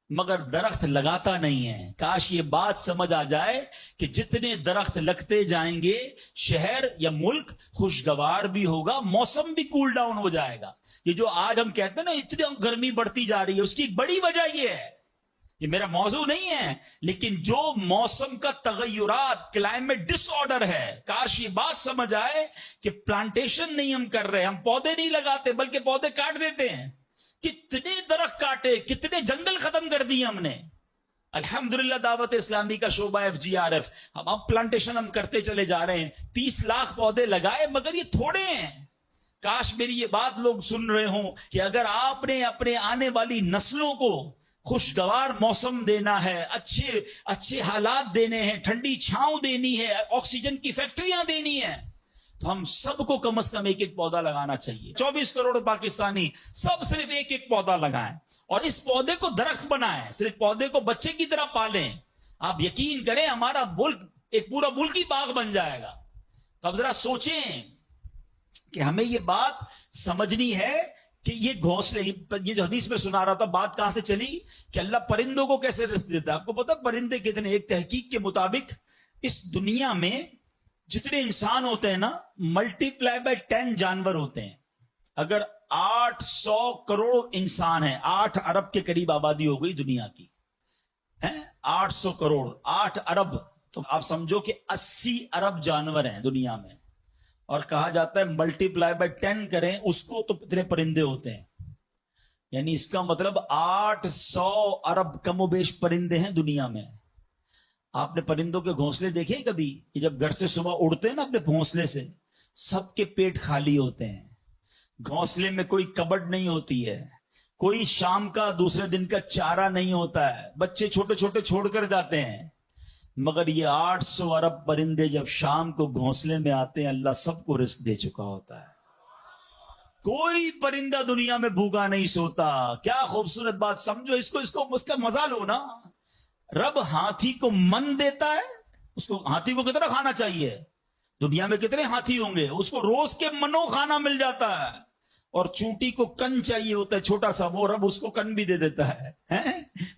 مگر درخت لگاتا نہیں ہے۔ کاش یہ بات سمجھ آ جائے کہ جتنے درخت لگتے جائیں گے شہر یا ملک خوشگوار بھی ہوگا، موسم بھی کول ڈاؤن ہو جائے گا۔ یہ جو آج ہم کہتے ہیں نا اتنی گرمی بڑھتی جا رہی ہے، اس کی ایک بڑی وجہ یہ ہے، یہ میرا موضوع نہیں ہے، لیکن جو موسم کا تغیرات، کلائمیٹ ڈس آرڈر ہے، کاش یہ بات سمجھ آئے کہ پلانٹیشن نہیں ہم کر رہے، ہم پودے نہیں لگاتے بلکہ پودے کاٹ دیتے ہیں۔ کتنے درخت کاٹے، کتنے جنگل ختم کر دیے ہم نے۔ الحمدللہ دعوت اسلامی کا شعبہ FGRF، ہم اب پلانٹیشن ہم کرتے چلے جا رہے ہیں، 30 لاکھ پودے لگائے، مگر یہ تھوڑے ہیں۔ کاش میری یہ بات لوگ سن رہے ہوں کہ اگر آپ نے اپنے آنے والی نسلوں کو خوشگوار موسم دینا ہے، اچھے حالات دینے ہیں، ٹھنڈی چھاؤں دینی ہے، آکسیجن کی فیکٹریاں دینی ہیں، تو ہم سب کو کم از کم ایک پودا لگانا چاہیے۔ 24 کروڑ پاکستانی سب صرف ایک پودا لگائیں اور اس پودے کو درخت بنائیں، صرف پودے کو بچے کی طرح پالیں۔ آپ یقین کریں ہمارا ملک ایک پورا ملکی باغ بن جائے گا۔ تو اب ذرا سوچیں کہ ہمیں یہ بات سمجھنی ہے کہ یہ گھونسلے، یہ جو حدیث میں سنا رہا تھا، بات کہاں سے چلی کہ اللہ پرندوں کو کیسے رزق دیتا ہے۔ آپ کو پتا پرندے کتنے؟ ایک تحقیق کے مطابق اس دنیا میں جتنے انسان ہوتے ہیں نا ملٹی پلائی بائی 10 جانور ہوتے ہیں. اگر 800 کروڑ انسان ہیں, 8 ارب کے قریب آبادی ہو گئی دنیا کی, 800 کروڑ, 8 ارب, تو آپ سمجھو کہ 80 ارب جانور ہیں دنیا میں. اور کہا جاتا ہے ملٹی پلائی بائی 10 کریں اس کو تو اتنے پرندے ہوتے ہیں. یعنی اس کا مطلب 800 ارب کم و بیش پرندے ہیں دنیا میں. آپ نے پرندوں کے گھونسلے دیکھے کبھی کہ جب گھر سے صبح اڑتے ہیں نا اپنے گھونسلے سے, سب کے پیٹ خالی ہوتے ہیں, گھونسلے میں کوئی کبڈ نہیں ہوتی ہے, کوئی شام کا دوسرے دن کا چارہ نہیں ہوتا ہے, بچے چھوٹے چھوٹے چھوڑ کر جاتے ہیں. مگر یہ 800 ارب پرندے جب شام کو گھونسلے میں آتے ہیں, اللہ سب کو رزق دے چکا ہوتا ہے. کوئی پرندہ دنیا میں بھوکا نہیں سوتا. کیا خوبصورت بات, سمجھو اس کو اس کا مزہ لو نا. رب ہاتھی کو من دیتا ہے, اس کو ہاتھی کو کتنا کھانا چاہیے, دنیا میں کتنے ہاتھی ہوں گے, اس کو روز کے منو کھانا مل جاتا ہے. اور چونٹی کو کن چاہیے ہوتا ہے چھوٹا سا, وہ رب اس کو کن بھی دے دیتا ہے,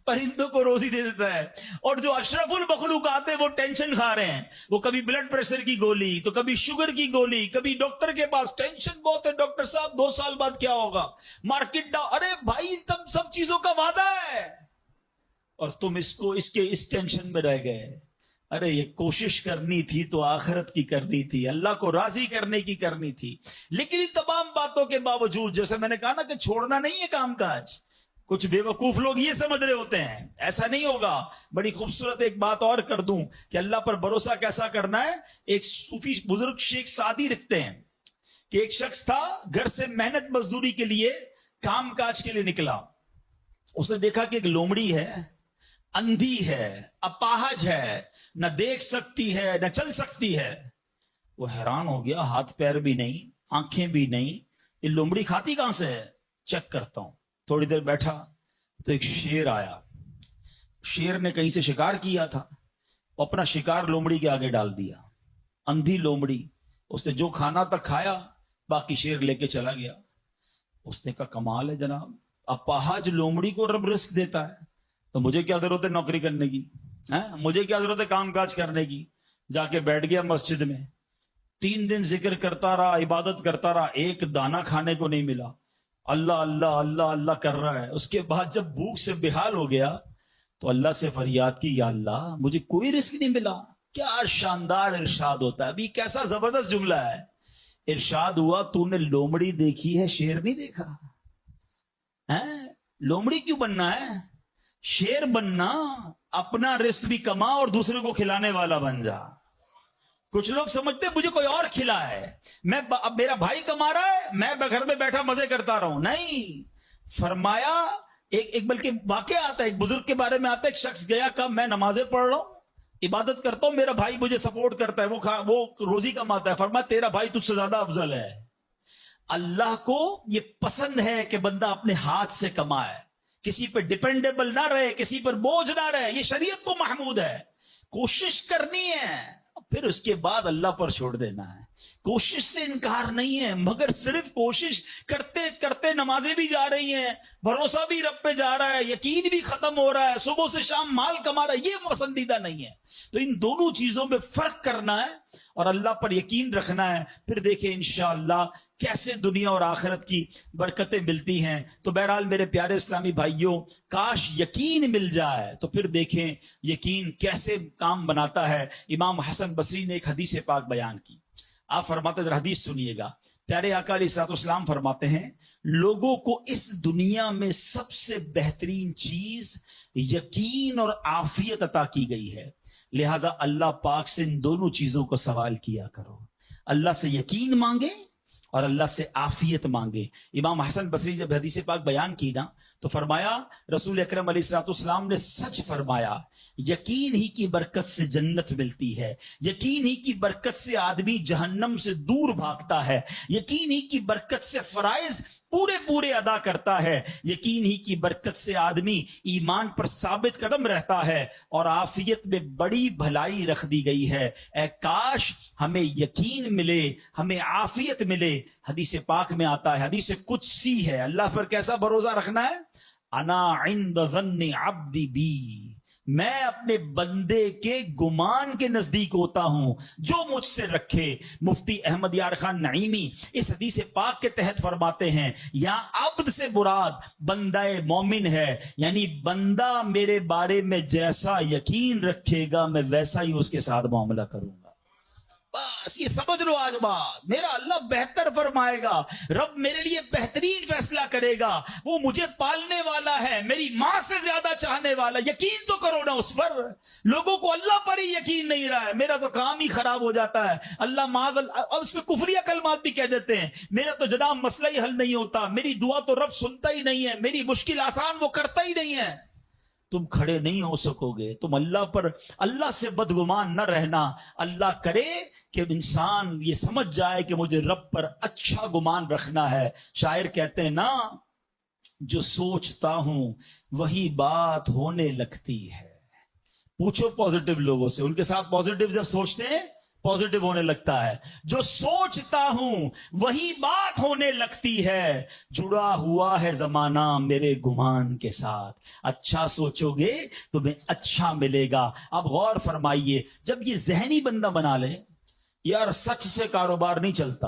پرندوں کو روزی دے دیتا ہے. اور جو اشرف المخلوقات ہیں وہ ٹینشن کھا رہے ہیں, وہ کبھی بلڈ پریشر کی گولی, تو کبھی شوگر کی گولی, کبھی ڈاکٹر کے پاس, ٹینشن بہت ہے ڈاکٹر صاحب 2 سال بعد کیا ہوگا, مارکیٹ ڈاؤن. ارے بھائی تب سب چیزوں کا وعدہ ہے اور تم اس ٹینشن میں رہ گئے. ارے یہ کوشش کرنی تھی تو آخرت کی کرنی تھی, اللہ کو راضی کرنے کی کرنی تھی. لیکن ان تمام باتوں کے باوجود, جیسے میں نے کہا نا کہ چھوڑنا نہیں ہے کام کاج. کچھ بے وقوف لوگ یہ سمجھ رہے ہوتے ہیں ایسا نہیں ہوگا. بڑی خوبصورت ایک بات اور کر دوں کہ اللہ پر بھروسہ کیسا کرنا ہے. ایک صوفی بزرگ شیخ سعدی لکھتے ہیں کہ ایک شخص تھا, گھر سے محنت مزدوری کے لیے, کام کاج کے لیے نکلا. اس نے دیکھا کہ ایک لومڑی ہے, اندھی ہے, اپاہج ہے, نہ دیکھ سکتی ہے نہ چل سکتی ہے. وہ حیران ہو گیا, ہاتھ پیر بھی نہیں, آنکھیں بھی نہیں, یہ لومڑی کھاتی کہاں سے ہے, چیک کرتا ہوں. تھوڑی دیر بیٹھا تو ایک شیر آیا. شیر نے کہیں سے شکار کیا تھا, وہ اپنا شکار لومڑی کے آگے ڈال دیا. اندھی لومڑی, اس نے جو کھانا تھا کھایا, باقی شیر لے کے چلا گیا. اس نے کہا کمال ہے جناب, اپاہج لومڑی کو رب رزق دیتا ہے, تو مجھے کیا ضرورت ہے نوکری کرنے کی, مجھے کیا ضرورت ہے کام کاج کرنے کی. جا کے بیٹھ گیا مسجد میں, 3 دن ذکر کرتا رہا, عبادت کرتا رہا, ایک دانہ کھانے کو نہیں ملا. اللہ اللہ اللہ اللہ کر رہا ہے. اس کے بعد جب بھوک سے بحال ہو گیا تو اللہ سے فریاد کی, یا اللہ مجھے کوئی رزق نہیں ملا. کیا شاندار ارشاد ہوتا ہے, ابھی کیسا زبردست جملہ ہے. ارشاد ہوا, تو نے لومڑی دیکھی ہے, شیر نہیں دیکھا. لومڑی کیوں بننا ہے, شیر بننا. اپنا رزق بھی کما اور دوسرے کو کھلانے والا بن جا. کچھ لوگ سمجھتے مجھے کوئی اور کھلا ہے, اب میرا بھائی کما رہا ہے, میں گھر میں بیٹھا مزے کرتا رہوں. نہیں, فرمایا ایک بلکہ واقعہ آتا ہے, ایک بزرگ کے بارے میں آتا ہے. ایک شخص گیا, کہا میں نمازیں پڑھ رہا ہوں, عبادت کرتا ہوں, میرا بھائی مجھے سپورٹ کرتا ہے, وہ روزی کماتا ہے. فرمایا تیرا بھائی تجھ سے زیادہ افضل ہے. اللہ کو یہ پسند ہے کہ بندہ اپنے ہاتھ سے کمائے, کسی پر ڈیپینڈیبل نہ رہے, کسی پر بوجھ نہ رہے. یہ شریعت کو محمود ہے. کوشش کرنی ہے, پھر اس کے بعد اللہ پر چھوڑ دینا ہے. کوشش سے انکار نہیں ہے, مگر صرف کوشش کرتے کرتے نمازیں بھی جا رہی ہیں, بھروسہ بھی رب پہ جا رہا ہے, یقین بھی ختم ہو رہا ہے, صبح سے شام مال کما رہا ہے, یہ پسندیدہ نہیں ہے. تو ان دونوں چیزوں میں فرق کرنا ہے اور اللہ پر یقین رکھنا ہے. پھر دیکھیں انشاءاللہ کیسے دنیا اور آخرت کی برکتیں ملتی ہیں. تو بہرحال میرے پیارے اسلامی بھائیوں, کاش یقین مل جائے تو پھر دیکھیں یقین کیسے کام بناتا ہے. امام حسن بصری نے ایک حدیث پاک بیان کی. آپ فرماتے ہیں, حدیث سنیے گا. پیارے آقا علیہ الصلوۃ والسلام فرماتے ہیں, لوگوں کو اس دنیا میں سب سے بہترین چیز یقین اور عافیت عطا کی گئی ہے. لہذا اللہ پاک سے ان دونوں چیزوں کو سوال کیا کرو. اللہ سے یقین مانگے اور اللہ سے عافیت مانگے. امام حسن بصری جب حدیث پاک بیان کی نا تو فرمایا, رسول اکرم علیہ الصلوۃ والسلام نے سچ فرمایا, یقین ہی کی برکت سے جنت ملتی ہے, یقین ہی کی برکت سے آدمی جہنم سے دور بھاگتا ہے, یقین ہی کی برکت سے فرائض پورے ادا کرتا ہے, یقین ہی کی برکت سے آدمی ایمان پر ثابت قدم رہتا ہے, اور عافیت میں بڑی بھلائی رکھ دی گئی ہے. اے کاش ہمیں یقین ملے, ہمیں عافیت ملے. حدیث پاک میں آتا ہے, حدیث قدسی ہے, اللہ پر کیسا بھروسہ رکھنا ہے, انا عند ظن عبدی بی, میں اپنے بندے کے گمان کے نزدیک ہوتا ہوں جو مجھ سے رکھے. مفتی احمد یار خان نعیمی اس حدیث پاک کے تحت فرماتے ہیں یہاں عبد سے مراد بندہ مومن ہے، یعنی بندہ میرے بارے میں جیسا یقین رکھے گا میں ویسا ہی اس کے ساتھ معاملہ کروں گا. بس یہ سمجھ لو آج بات، میرا اللہ بہتر فرمائے گا، رب میرے لیے بہترین فیصلہ کرے گا. وہ مجھے پالنے والا ہے، میری ماں سے زیادہ چاہنے والا. یقین تو کرو نا اس پر. لوگوں کو اللہ پر ہی یقین نہیں رہا ہے. میرا تو کام ہی خراب ہو جاتا ہے، اللہ معاذ اللہ، اب اس میں کفریہ کلمات بھی کہہ دیتے ہیں. میرا تو جناب مسئلہ ہی حل نہیں ہوتا، میری دعا تو رب سنتا ہی نہیں ہے، میری مشکل آسان وہ کرتا ہی نہیں ہے. تم کھڑے نہیں ہو سکو گے. تم اللہ پر، اللہ سے بدگمان نہ رہنا. اللہ کرے کہ انسان یہ سمجھ جائے کہ مجھے رب پر اچھا گمان رکھنا ہے. شاعر کہتے ہیں نا، جو سوچتا ہوں وہی بات ہونے لگتی ہے. پوچھو پازیٹیو لوگوں سے، ان کے ساتھ پازیٹیو جب سوچتے ہیں پازیٹیو ہونے لگتا ہے. جو سوچتا ہوں وہی بات ہونے لگتی ہے. جڑا ہوا ہے زمانہ میرے گمان کے ساتھ. اچھا سوچو گے تمہیں اچھا ملے گا. اب غور فرمائیے، جب یہ ذہنی بندہ بنا لے یار سچ سے کاروبار نہیں چلتا،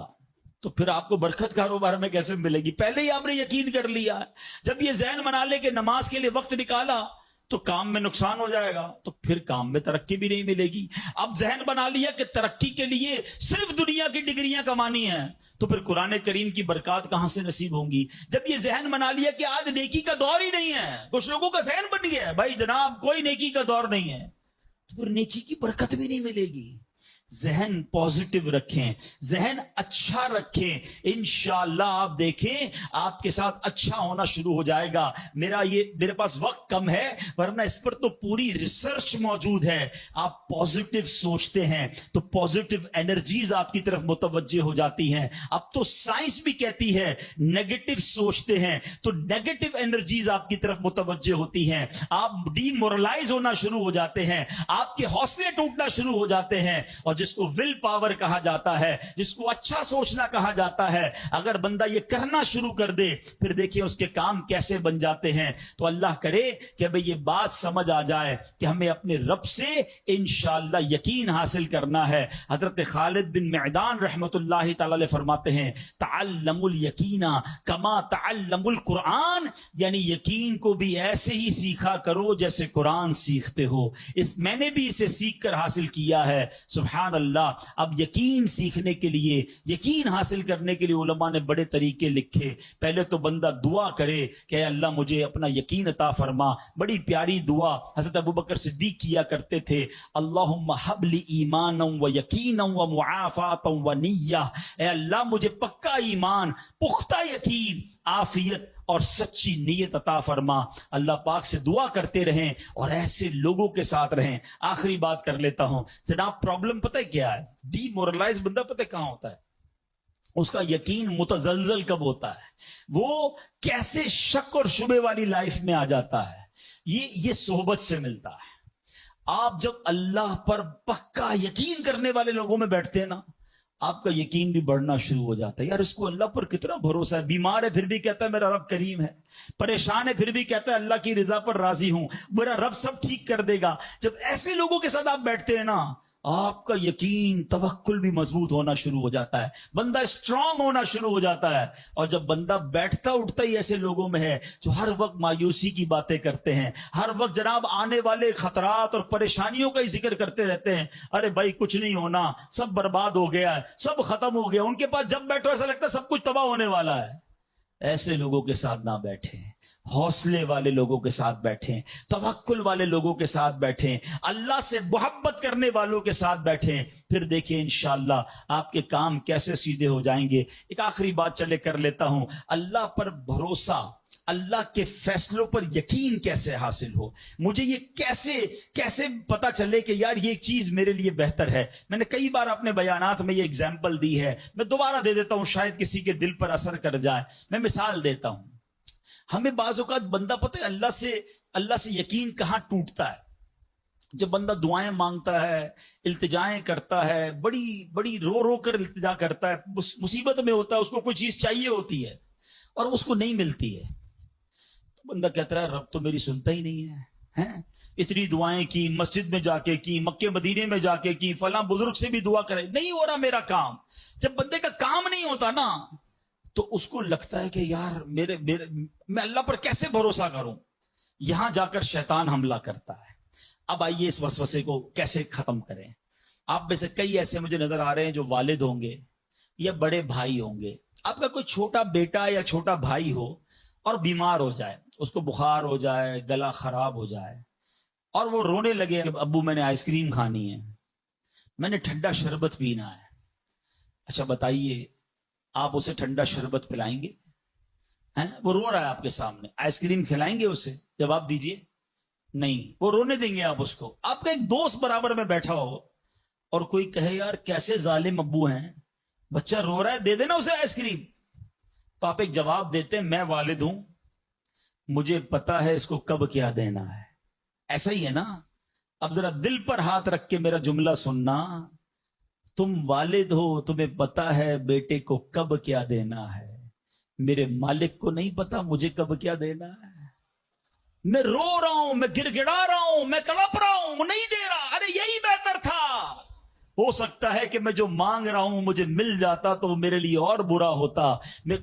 تو پھر آپ کو برکت کاروبار میں کیسے ملے گی؟ پہلے ہی آپ نے یقین کر لیا ہے. جب یہ ذہن بنا لے کہ نماز کے لیے وقت نکالا تو کام میں نقصان ہو جائے گا، تو پھر کام میں ترقی بھی نہیں ملے گی. اب ذہن بنا لیا کہ ترقی کے لیے صرف دنیا کی ڈگریاں کمانی ہیں، تو پھر قرآن کریم کی برکات کہاں سے نصیب ہوں گی؟ جب یہ ذہن بنا لیا کہ آج نیکی کا دور ہی نہیں ہے، کچھ لوگوں کا ذہن بن گیا ہے بھائی جناب کوئی نیکی کا دور نہیں ہے، تو پھر نیکی کی برکت بھی نہیں ملے گی. ذہن پازیٹیو رکھیں، ذہن اچھا رکھیں، انشاءاللہ آپ دیکھیں آپ کے ساتھ اچھا ہونا شروع ہو جائے گا. میرے پاس وقت کم ہے ورنہ اس پر تو پوری ریسرچ موجود ہے. آپ پازیٹیو سوچتے ہیں تو پازیٹیو انرجیز آپ کی طرف متوجہ ہو جاتی ہیں. اب تو سائنس بھی کہتی ہے نیگیٹو سوچتے ہیں تو نیگیٹو انرجیز آپ کی طرف متوجہ ہوتی ہیں. آپ ڈی مورلائز ہونا شروع ہو جاتے ہیں، آپ کے حوصلے ٹوٹنا شروع ہو جاتے ہیں. اور جس کو ول پاور کہا جاتا ہے، جس کو اچھا سوچنا کہا جاتا ہے، اگر بندہ یہ کرنا شروع کر دے پھر دیکھیں اس کے کام کیسے بن جاتے ہیں. تو اللہ کرے کہ بھئی یہ بات سمجھ آ جائے کہ ہمیں اپنے رب سے انشاءاللہ یقین حاصل کرنا ہے. حضرت خالد بن معدان رحمت اللہ تعالی علیہ فرماتے ہیں تعلموا الیقین کما تعلموا القرآن، یعنی یقین کو بھی ایسے ہی سیکھا کرو جیسے قرآن سیکھتے ہو. میں نے بھی اسے سیکھ کر حاصل کیا ہے. سبحان اللہ. اب یقین سیکھنے کے لیے، یقین حاصل کرنے کے لیے علماء نے بڑے طریقے لکھے. پہلے تو بندہ دعا کرے کہ اے اللہ مجھے اپنا یقین عطا فرما. بڑی پیاری دعا حضرت ابوبکر صدیق کیا کرتے تھے، اللہم حب لی ایمانا و یقینا و معافاتا و نیہ. اے اللہ مجھے پکا ایمان، پختہ یقین، عافیت اور سچی نیت عطا فرما. اللہ پاک سے دعا کرتے رہیں اور ایسے لوگوں کے ساتھ رہیں. آخری بات کر لیتا ہوں جناب، پرابلم پتہ کیا ہے؟ ڈی مورلائز بندہ پتہ کہاں ہوتا ہے؟ اس کا یقین متزلزل کب ہوتا ہے؟ وہ کیسے شک اور شبے والی لائف میں آ جاتا ہے؟ یہ صحبت سے ملتا ہے. آپ جب اللہ پر پکا یقین کرنے والے لوگوں میں بیٹھتے ہیں نا، آپ کا یقین بھی بڑھنا شروع ہو جاتا ہے. یار اس کو اللہ پر کتنا بھروسہ ہے. بیمار ہے پھر بھی کہتا ہے میرا رب کریم ہے، پریشان ہے پھر بھی کہتا ہے اللہ کی رضا پر راضی ہوں، میرا رب سب ٹھیک کر دے گا. جب ایسے لوگوں کے ساتھ آپ بیٹھتے ہیں نا، آپ کا یقین توکل بھی مضبوط ہونا شروع ہو جاتا ہے، بندہ اسٹرانگ ہونا شروع ہو جاتا ہے. اور جب بندہ بیٹھتا اٹھتا ہی ایسے لوگوں میں ہے جو ہر وقت مایوسی کی باتیں کرتے ہیں، ہر وقت جناب آنے والے خطرات اور پریشانیوں کا ہی ذکر کرتے رہتے ہیں، ارے بھائی کچھ نہیں ہونا، سب برباد ہو گیا ہے، سب ختم ہو گیا. ان کے پاس جب بیٹھو ایسا لگتا ہے سب کچھ تباہ ہونے والا ہے. ایسے لوگوں کے ساتھ نہ بیٹھیں، حوصلے والے لوگوں کے ساتھ بیٹھیں، توکل والے لوگوں کے ساتھ بیٹھیں، اللہ سے محبت کرنے والوں کے ساتھ بیٹھیں. پھر دیکھیں انشاءاللہ آپ کے کام کیسے سیدھے ہو جائیں گے. ایک آخری بات چلے کر لیتا ہوں، اللہ پر بھروسہ، اللہ کے فیصلوں پر یقین کیسے حاصل ہو؟ مجھے یہ کیسے پتا چلے کہ یار یہ چیز میرے لیے بہتر ہے؟ میں نے کئی بار اپنے بیانات میں یہ اگزامپل دی ہے، میں دوبارہ دے دیتا ہوں شاید کسی کے دل پر اثر کر جائے. میں مثال دیتا ہوں. ہمیں بعض اوقات بندہ پتہ ہے اللہ سے یقین کہاں ٹوٹتا ہے؟ جب بندہ دعائیں مانگتا ہے، التجائیں کرتا ہے، بڑی رو کر التجا کرتا ہے، مصیبت میں ہوتا ہے، اس کو کوئی چیز چاہیے ہوتی ہے اور اس کو نہیں ملتی ہے، تو بندہ کہتا ہے رب تو میری سنتا ہی نہیں ہے. اتنی دعائیں کی، مسجد میں جا کے کی، مکے مدینے میں جا کے کی، فلاں بزرگ سے بھی دعا کرے، نہیں ہو رہا میرا کام۔ جب بندے کا کام نہیں ہوتا نا تو اس کو لگتا ہے کہ یار میں اللہ پر کیسے بھروسہ کروں، یہاں جا کر شیطان حملہ کرتا ہے۔ اب آئیے اس وسوسے کو کیسے ختم کریں۔ آپ میں سے کئی ایسے مجھے نظر آ رہے ہیں جو والد ہوں گے یا بڑے بھائی ہوں گے، آپ کا کوئی چھوٹا بیٹا یا چھوٹا بھائی ہو اور بیمار ہو جائے، اس کو بخار ہو جائے، گلا خراب ہو جائے، اور وہ رونے لگے کہ ابو میں نے آئس کریم کھانی ہے، میں نے ٹھنڈا شربت پینا ہے۔ اچھا بتائیے، آپ اسے ٹھنڈا شربت پلائیں گے؟ وہ رو رہا ہے آپ کے سامنے، آئس کریم کھلائیں گے اسے؟ جواب دیجئے، نہیں، وہ رونے دیں گے آپ اس کو۔ آپ کا ایک دوست برابر میں بیٹھا ہو اور کوئی کہے یار کیسے ظالم ابو ہیں، بچہ رو رہا ہے، دے دینا اسے آئس کریم، تو آپ ایک جواب دیتے ہیں، میں والد ہوں، مجھے پتا ہے اس کو کب کیا دینا ہے۔ ایسا ہی ہے نا؟ اب ذرا دل پر ہاتھ رکھ کے میرا جملہ سننا، تم والد ہو، تمہیں پتا ہے بیٹے کو کب کیا دینا ہے، میرے مالک کو نہیں پتا مجھے کب کیا دینا ہے۔ میں رو رہا ہوں، میں گر گڑا رہا ہوں، میں تڑپ رہا ہوں، وہ نہیں دے رہا، ارے یہی بہتر تھا۔ ہو سکتا ہے کہ میں جو مانگ رہا ہوں مجھے مل جاتا تو وہ میرے لیے اور برا ہوتا۔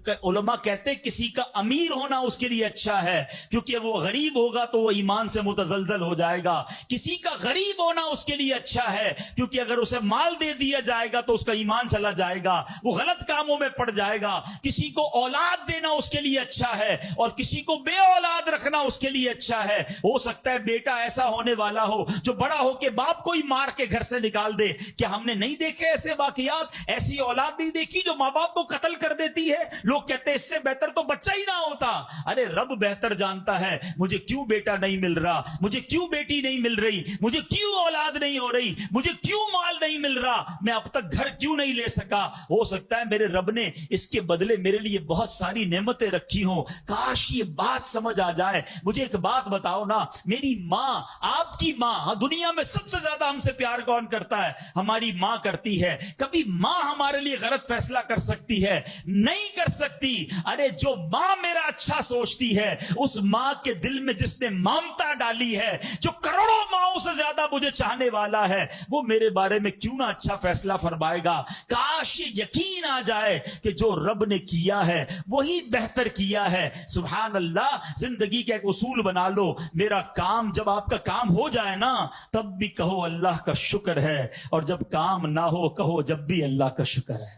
علماء کہتے کسی کا امیر ہونا اس کے لیے اچھا ہے، کیونکہ وہ غریب ہوگا تو وہ ایمان سے متزلزل ہو جائے گا۔ کسی کا غریب ہونا اس کے لیے اچھا ہے، کیونکہ اگر اسے مال دے دیا جائے گا تو اس کا ایمان چلا جائے گا، وہ غلط کاموں میں پڑ جائے گا۔ کسی کو اولاد دینا اس کے لیے اچھا ہے، اور کسی کو بے اولاد رکھنا اس کے لیے اچھا ہے۔ ہو سکتا ہے بیٹا ایسا ہونے والا ہو جو بڑا ہو کے باپ کو ہی مار کے گھر سے نکال دے۔ کیا ہم نے نہیں دیکھے ایسے واقعات؟ ایسی اولاد نہیں دیکھی جو ماں باپ کو قتل کر دیتی ہے؟ لوگ کہتے ہیں اس سے بہتر تو بچہ ہی نہ ہوتا۔ ارے رب بہتر جانتا ہے مجھے کیوں بیٹا نہیں مل رہا، مجھے کیوں بیٹی نہیں مل رہی، مجھے کیوں اولاد نہیں ہو رہی، مجھے کیوں مال نہیں مل رہا، میں اب تک گھر کیوں نہیں لے سکا۔ ہو سکتا ہے میرے رب نے اس کے بدلے میرے لیے بہت ساری نعمتیں رکھی ہوں۔ کاش یہ بات سمجھ آ جائے۔ مجھے ایک بات بتاؤ نا، میری ماں، آپ کی ماں، دنیا میں سب سے زیادہ ہم سے پیار کون کرتا ہے؟ ہماری ماں کرتی ہے۔ کبھی ماں ہمارے لیے غلط فیصلہ کر سکتی ہے؟ نہیں کر سکتی۔ ارے جو ماں میرا اچھا سوچتی ہے، اس ماں کے دل میں جس نے ممتا ڈالی ہے، جو کروڑوں ماؤں سے زیادہ مجھے چاہنے والا ہے، وہ میرے بارے میں کیوں نہ اچھا فیصلہ فرمائے گا۔ کاش یہ یقین آ جائے کہ جو رب نے کیا ہے وہی بہتر کیا ہے۔ سبحان اللہ۔ زندگی کا ایک اصول بنا لو، میرا کام، جب آپ کا کام ہو جائے نا تب بھی کہو اللہ کا شکر ہے، اور جب کام نہ ہو کہو جب بھی اللہ کا شکر ہے۔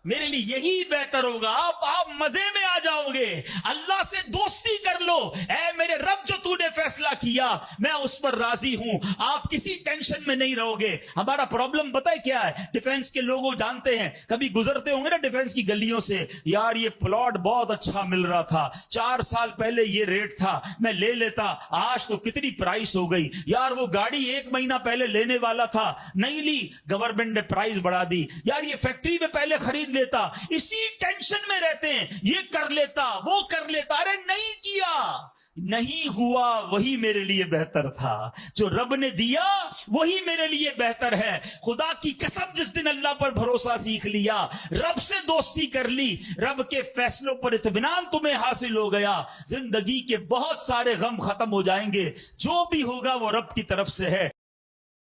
میرے لیے یہی بہتر ہوگا۔ آپ مزے میں آ جاؤ گے، اللہ سے دوستی کر لو، اے میرے رب جو تو نے فیصلہ کیا میں اس پر راضی ہوں۔ آپ کسی ٹینشن میں نہیں رہو گے۔ ہمارا پرابلم پتہ ہے کیا ہے؟ ڈیفنس کے لوگوں جانتے ہیں، کبھی گزرتے ہوں گے نا ڈیفنس کی گلیوں سے، یار یہ پلاٹ بہت اچھا مل رہا تھا، 4 سال پہلے یہ ریٹ تھا، میں لے لیتا، آج تو کتنی پرائس ہو گئی، یار وہ گاڑی 1 مہینہ پہلے لینے والا تھا، نہیں لی، گورنمنٹ نے پرائس بڑھا دی، یار یہ فیکٹری میں پہلے خرید لیتا۔ اسی ٹینشن میں رہتے ہیں، یہ کر لیتا، وہ کر لیتا، ارے نہیں کیا، نہیں ہوا، وہی میرے لیے بہتر تھا۔ جو رب نے دیا وہی میرے لیے بہتر ہے۔ خدا کی قسم، جس دن اللہ پر بھروسہ سیکھ لیا، رب سے دوستی کر لی، رب کے فیصلوں پر اطمینان تمہیں حاصل ہو گیا، زندگی کے بہت سارے غم ختم ہو جائیں گے۔ جو بھی ہوگا وہ رب کی طرف سے ہے۔